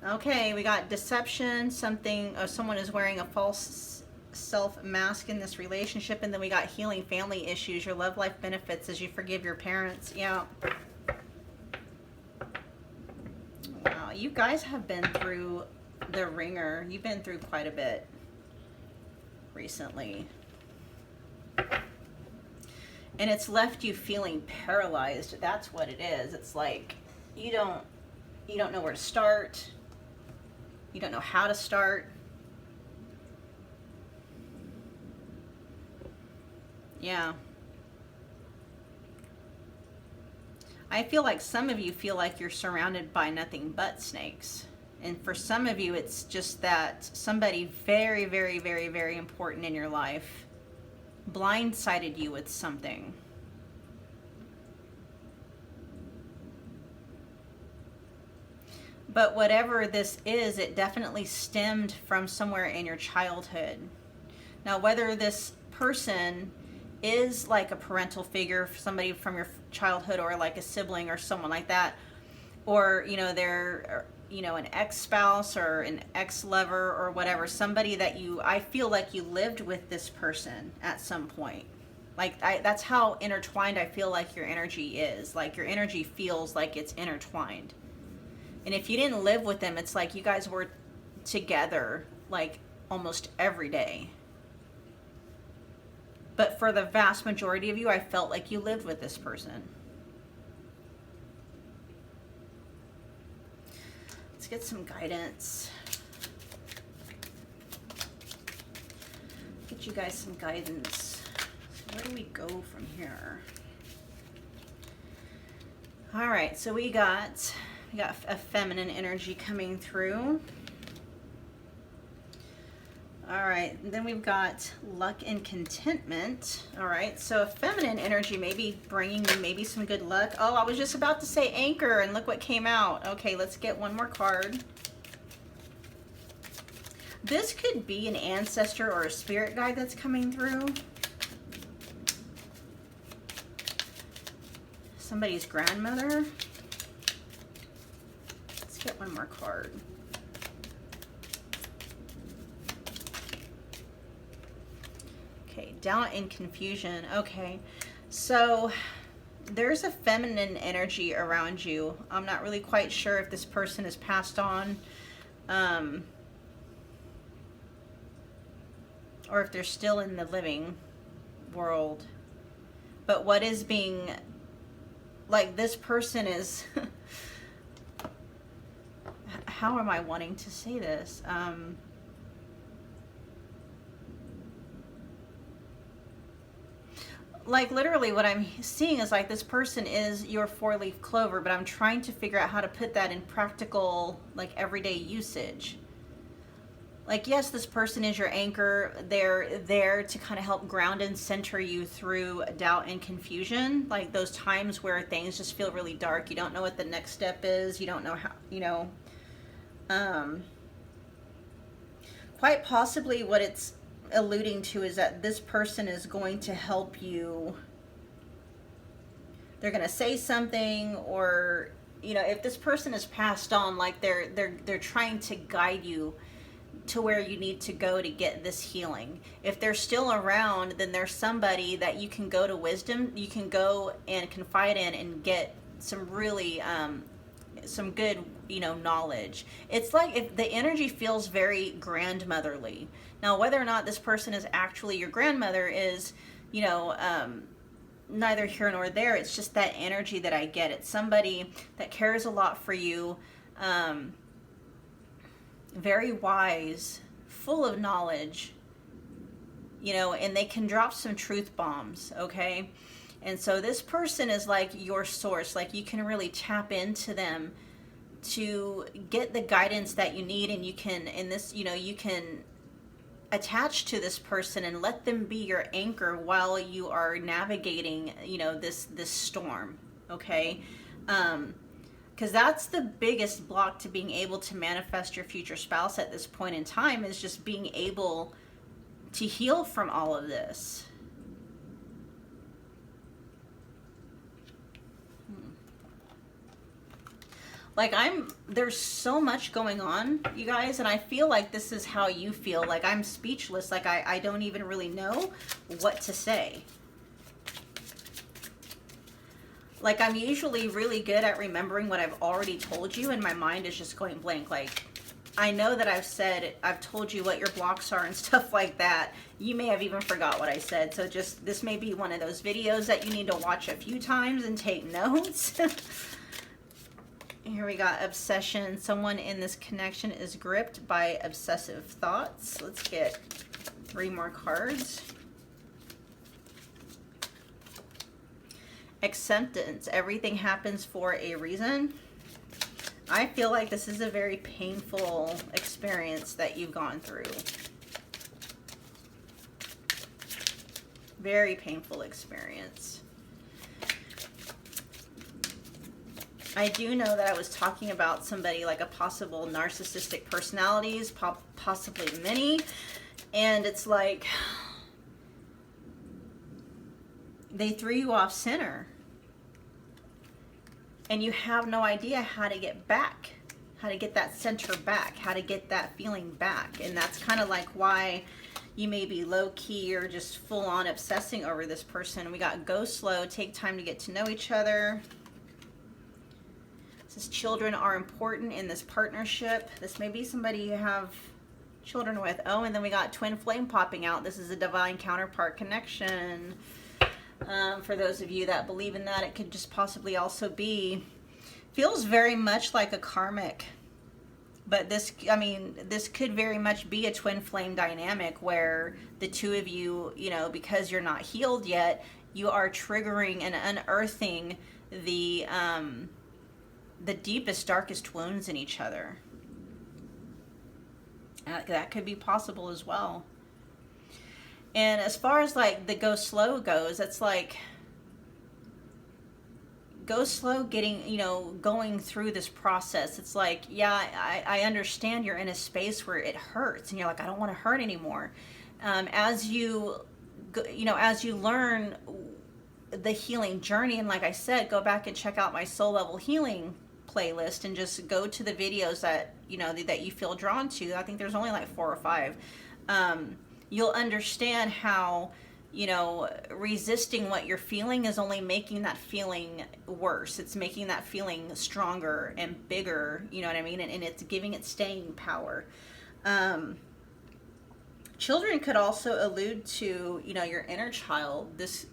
Okay, we got deception, someone is wearing a false self mask in this relationship, and then we got healing family issues. Your love life benefits as you forgive your parents. Yeah. Wow, you guys have been through the ringer. You've been through quite a bit recently. And it's left you feeling paralyzed. That's what it is. It's like you don't know where to start. You don't know how to start. Yeah. I feel like some of you feel like you're surrounded by nothing but snakes. And for some of you, it's just that somebody very, very, very, very important in your life blindsided you with something. But whatever this is, it definitely stemmed from somewhere in your childhood. Now, whether this person is like a parental figure, somebody from your childhood, or like a sibling or someone like that, or, you know, they're, you know, an ex-spouse or an ex-lover or whatever, somebody that I feel like you lived with this person at some point. Like, that's how intertwined I feel like your energy is. Like, your energy feels like it's intertwined. And if you didn't live with them, it's like you guys were together, like, almost every day. But for the vast majority of you, I felt like you lived with this person. Let's get some guidance. Get you guys some guidance. So where do we go from here? All right, so we got a feminine energy coming through. All right, and then we've got luck and contentment. All right, so feminine energy may be bringing you maybe some good luck. Oh, I was just about to say anchor, and look what came out. Okay, let's get one more card. This could be an ancestor or a spirit guide that's coming through. Somebody's grandmother. Let's get one more card. Okay, doubt and confusion. Okay, so there's a feminine energy around you. I'm not really quite sure if this person is passed on, or if they're still in the living world. But what is being, like, this person is, how am I wanting to say this? Like, literally what I'm seeing is like this person is your 4-leaf clover, but I'm trying to figure out how to put that in practical, like, everyday usage. Like, yes, this person is your anchor. They're there to kind of help ground and center you through doubt and confusion. Like those times where things just feel really dark. You don't know what the next step is. You don't know how, you know. Quite possibly what it's alluding to is that this person is going to help you. They're going to say something, or, you know, if this person is passed on, like they're trying to guide you to where you need to go to get this healing. If they're still around, then there's somebody that you can go to wisdom, you can go and confide in and get some really some good, you know, knowledge. It's like if the energy feels very grandmotherly. Now, whether or not this person is actually your grandmother is, you know, neither here nor there. It's just that energy that I get. It's somebody that cares a lot for you, very wise, full of knowledge, you know, and they can drop some truth bombs, okay? And so this person is like your source. Like, you can really tap into them to get the guidance that you need, and you can, in this, you know, you can attach to this person and let them be your anchor while you are navigating, you know, this storm, okay? Because that's the biggest block to being able to manifest your future spouse at this point in time, is just being able to heal from all of this. Like, there's so much going on, you guys, and I feel like this is how you feel. Like, I'm speechless. Like, I don't even really know what to say. Like, I'm usually really good at remembering what I've already told you, and my mind is just going blank. Like, I know that I've told you what your blocks are and stuff like that. You may have even forgot what I said. So just, this may be one of those videos that you need to watch a few times and take notes. Here we got obsession. Someone in this connection is gripped by obsessive thoughts. Let's get 3 more cards. Acceptance. Everything happens for a reason. I feel like this is a very painful experience that you've gone through. Very painful experience. I do know that I was talking about somebody like a possible narcissistic personalities, possibly many, and it's like they threw you off center and you have no idea how to get back, how to get that center back, how to get that feeling back. And that's kind of like why you may be low-key or just full-on obsessing over this person. We got go slow, take time to get to know each other. It says children are important in this partnership. This may be somebody you have children with. Oh, and then we got twin flame popping out. This is a divine counterpart connection. For those of you that believe in that, it could just possibly also be, feels very much like a karmic. But this, I mean, this could very much be a twin flame dynamic where the two of you, you know, because you're not healed yet, you are triggering and unearthing the deepest, darkest wounds in each other. That could be possible as well. And as far as like the go slow goes, it's like go slow getting, you know, going through this process. It's like, yeah, I understand you're in a space where it hurts and you're like, I don't want to hurt anymore. As you know, as you learn the healing journey, and like I said, go back and check out my soul level healing playlist and just go to the videos that, you know, that you feel drawn to. I think there's only like 4 or 5. You'll understand how, you know, resisting what you're feeling is only making that feeling worse. It's making that feeling stronger and bigger, you know what I mean? And it's giving it staying power. Children could also allude to, you know, your inner child. This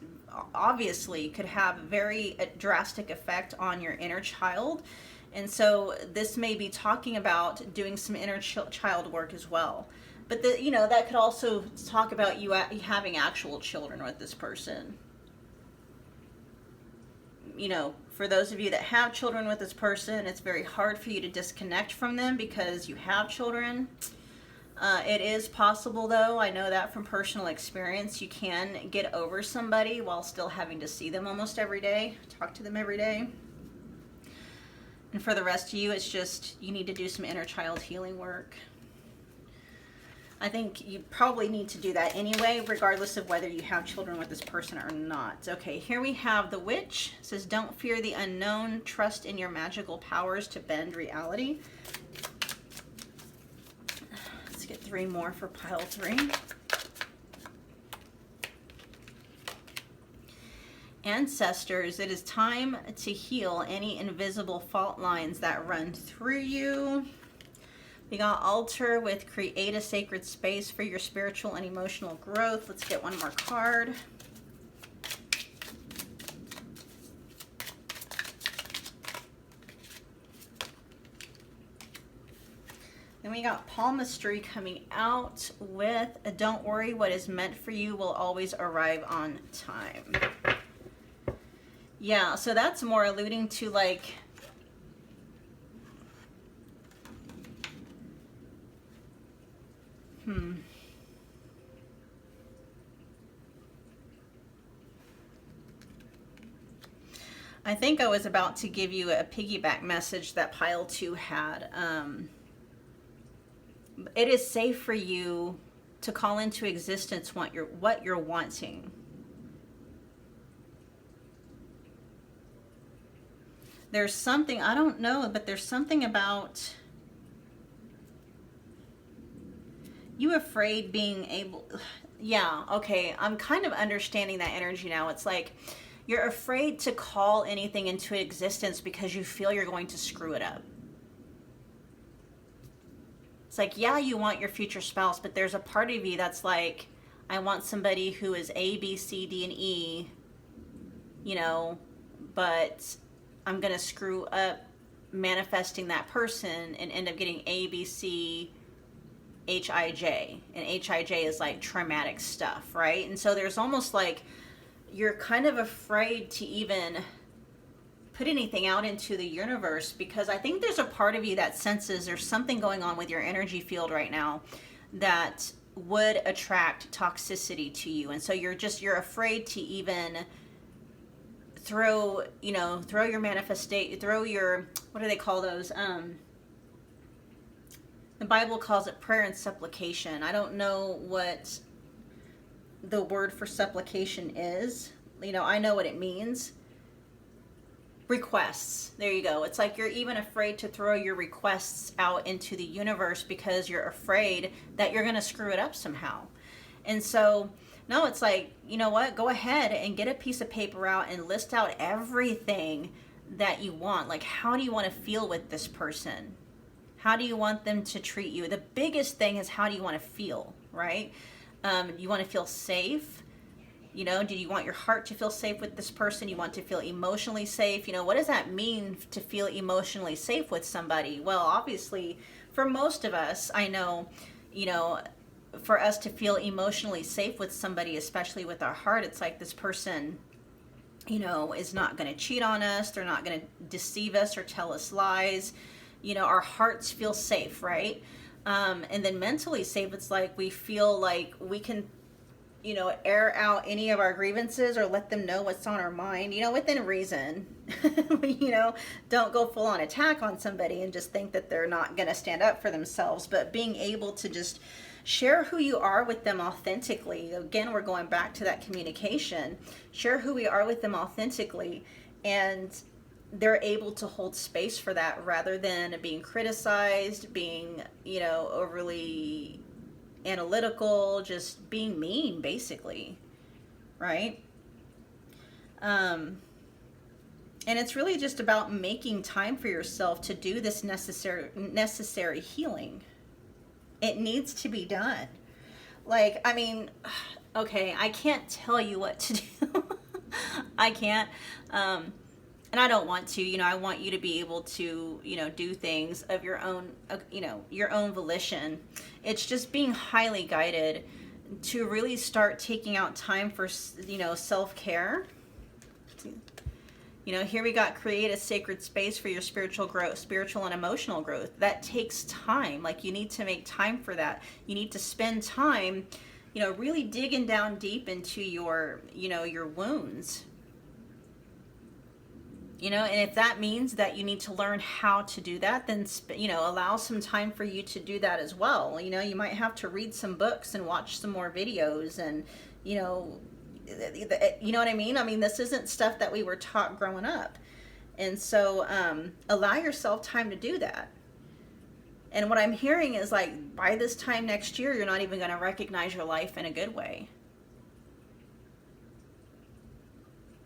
obviously could have a drastic effect on your inner child. And so this may be talking about doing some inner child work as well. But, you know, that could also talk about you having actual children with this person. You know, for those of you that have children with this person, it's very hard for you to disconnect from them because you have children. It is possible, though. I know that from personal experience. You can get over somebody while still having to see them almost every day, talk to them every day. And for the rest of you, it's just you need to do some inner child healing work. I think you probably need to do that anyway, regardless of whether you have children with this person or not. Okay, here we have the witch. It says, don't fear the unknown. Trust in your magical powers to bend reality. Let's get 3 more for pile 3. Ancestors, it is time to heal any invisible fault lines that run through you. We got altar with create a sacred space for your spiritual and emotional growth. Let's get 1 more card. Then we got palmistry coming out with don't worry, what is meant for you will always arrive on time. Yeah, so that's more alluding to like, I think I was about to give you a piggyback message that pile 2 had. It is safe for you to call into existence what you're wanting. There's something, I don't know, but there's something about you afraid being able, yeah, okay, I'm kind of understanding that energy now. It's like you're afraid to call anything into existence because you feel you're going to screw it up. It's like, yeah, you want your future spouse, but there's a part of you that's like, I want somebody who is A, B, C, D, and E, you know, but I'm going to screw up manifesting that person and end up getting A, B, C, H, I, J. And H, I, J is like traumatic stuff, right? And so there's almost like you're kind of afraid to even put anything out into the universe, because I think there's a part of you that senses there's something going on with your energy field right now that would attract toxicity to you. And so you're afraid to even throw your manifestation, throw your, what do they call those? The Bible calls it prayer and supplication. I don't know what the word for supplication is. You know, I know what it means. Requests. There you go. It's like you're even afraid to throw your requests out into the universe because you're afraid that you're going to screw it up somehow. And so, no, it's like, you know what? Go ahead and get a piece of paper out and list out everything that you want. Like, how do you want to feel with this person? How do you want them to treat you? The biggest thing is, how do you want to feel, right? You want to feel safe. You know, do you want your heart to feel safe with this person? You want to feel emotionally safe? You know, what does that mean to feel emotionally safe with somebody? Well, obviously, for most of us, I know, you know, for us to feel emotionally safe with somebody, especially with our heart, it's like this person, you know, is not going to cheat on us. They're not going to deceive us or tell us lies. You know, our hearts feel safe, right? And then mentally safe, it's like we feel like we can, you know, air out any of our grievances or let them know what's on our mind, you know, within reason. You know, don't go full on attack on somebody and just think that they're not going to stand up for themselves, but being able to just share who you are with them authentically. Again, we're going back to that communication. Share who we are with them authentically, and they're able to hold space for that rather than being criticized, being, you know, overly analytical, just being mean, basically, right? And it's really just about making time for yourself to do this necessary healing. It needs to be done. Like, I mean, okay, I can't tell you what to do. I can't. And I don't want to, you know, I want you to be able to, you know, do things of your own, you know, your own volition. It's just being highly guided to really start taking out time for, you know, self-care. You know, here we got create a sacred space for your spiritual growth, spiritual and emotional growth. That takes time. Like, you need to make time for that. You need to spend time, you know, really digging down deep into your, you know, your wounds. You know, and if that means that you need to learn how to do that, then, you know, allow some time for you to do that as well. You know, you might have to read some books and watch some more videos and, you know what I mean? I mean, this isn't stuff that we were taught growing up. And so allow yourself time to do that. And what I'm hearing is, like, by this time next year, you're not even going to recognize your life in a good way.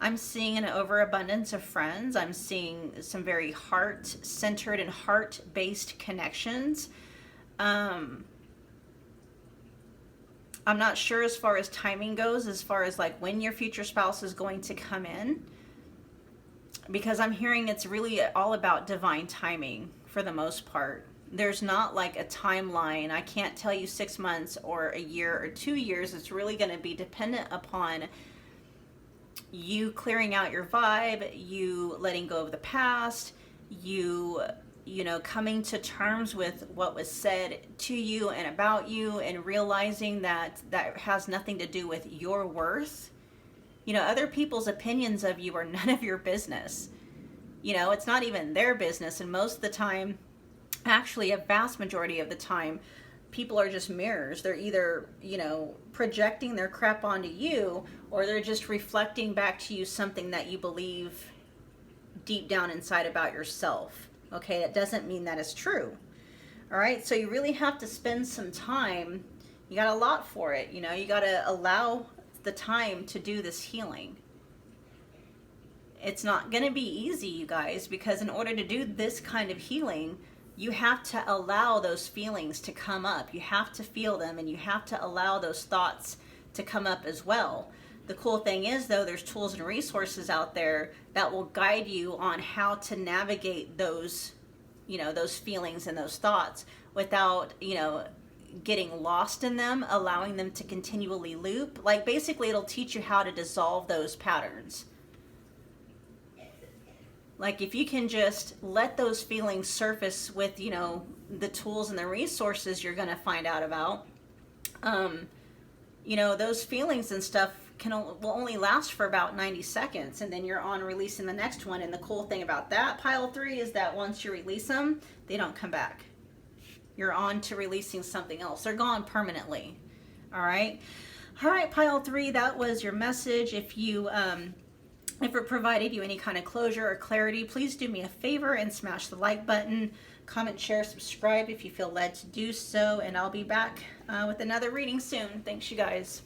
I'm seeing an overabundance of friends. I'm seeing some very heart-centered and heart-based connections. I'm not sure as far as timing goes, as far as like when your future spouse is going to come in, because I'm hearing it's really all about divine timing for the most part. There's not like a timeline. I can't tell you 6 months or a year or 2 years. It's really going to be dependent upon you clearing out your vibe, you letting go of the past, you know, coming to terms with what was said to you and about you, and realizing that that has nothing to do with your worth. You know, other people's opinions of you are none of your business. You know, it's not even their business. And most of the time, actually a vast majority of the time, people are just mirrors. They're either, you know, projecting their crap onto you, or they're just reflecting back to you something that you believe deep down inside about yourself. Okay, that doesn't mean that is true. All right, so you really have to spend some time. You got a lot for it. You know, you got to allow the time to do this healing. It's not going to be easy, you guys, because in order to do this kind of healing, you have to allow those feelings to come up. You have to feel them, and you have to allow those thoughts to come up as well. The cool thing is, though, there's tools and resources out there that will guide you on how to navigate those, you know, those feelings and those thoughts without, you know, getting lost in them, allowing them to continually loop. Like, basically, it'll teach you how to dissolve those patterns. Like, if you can just let those feelings surface with, you know, the tools and the resources you're going to find out about, you know, those feelings and stuff will only last for about 90 seconds, and then you're on releasing the next one. And the cool thing about that pile 3 is that once you release them, they don't come back. You're on to releasing something else. They're gone permanently. All right. All right, pile 3, that was your message. If it provided you any kind of closure or clarity, please do me a favor and smash the like button, comment, share, subscribe if you feel led to do so, and I'll be back with another reading soon. Thanks, you guys.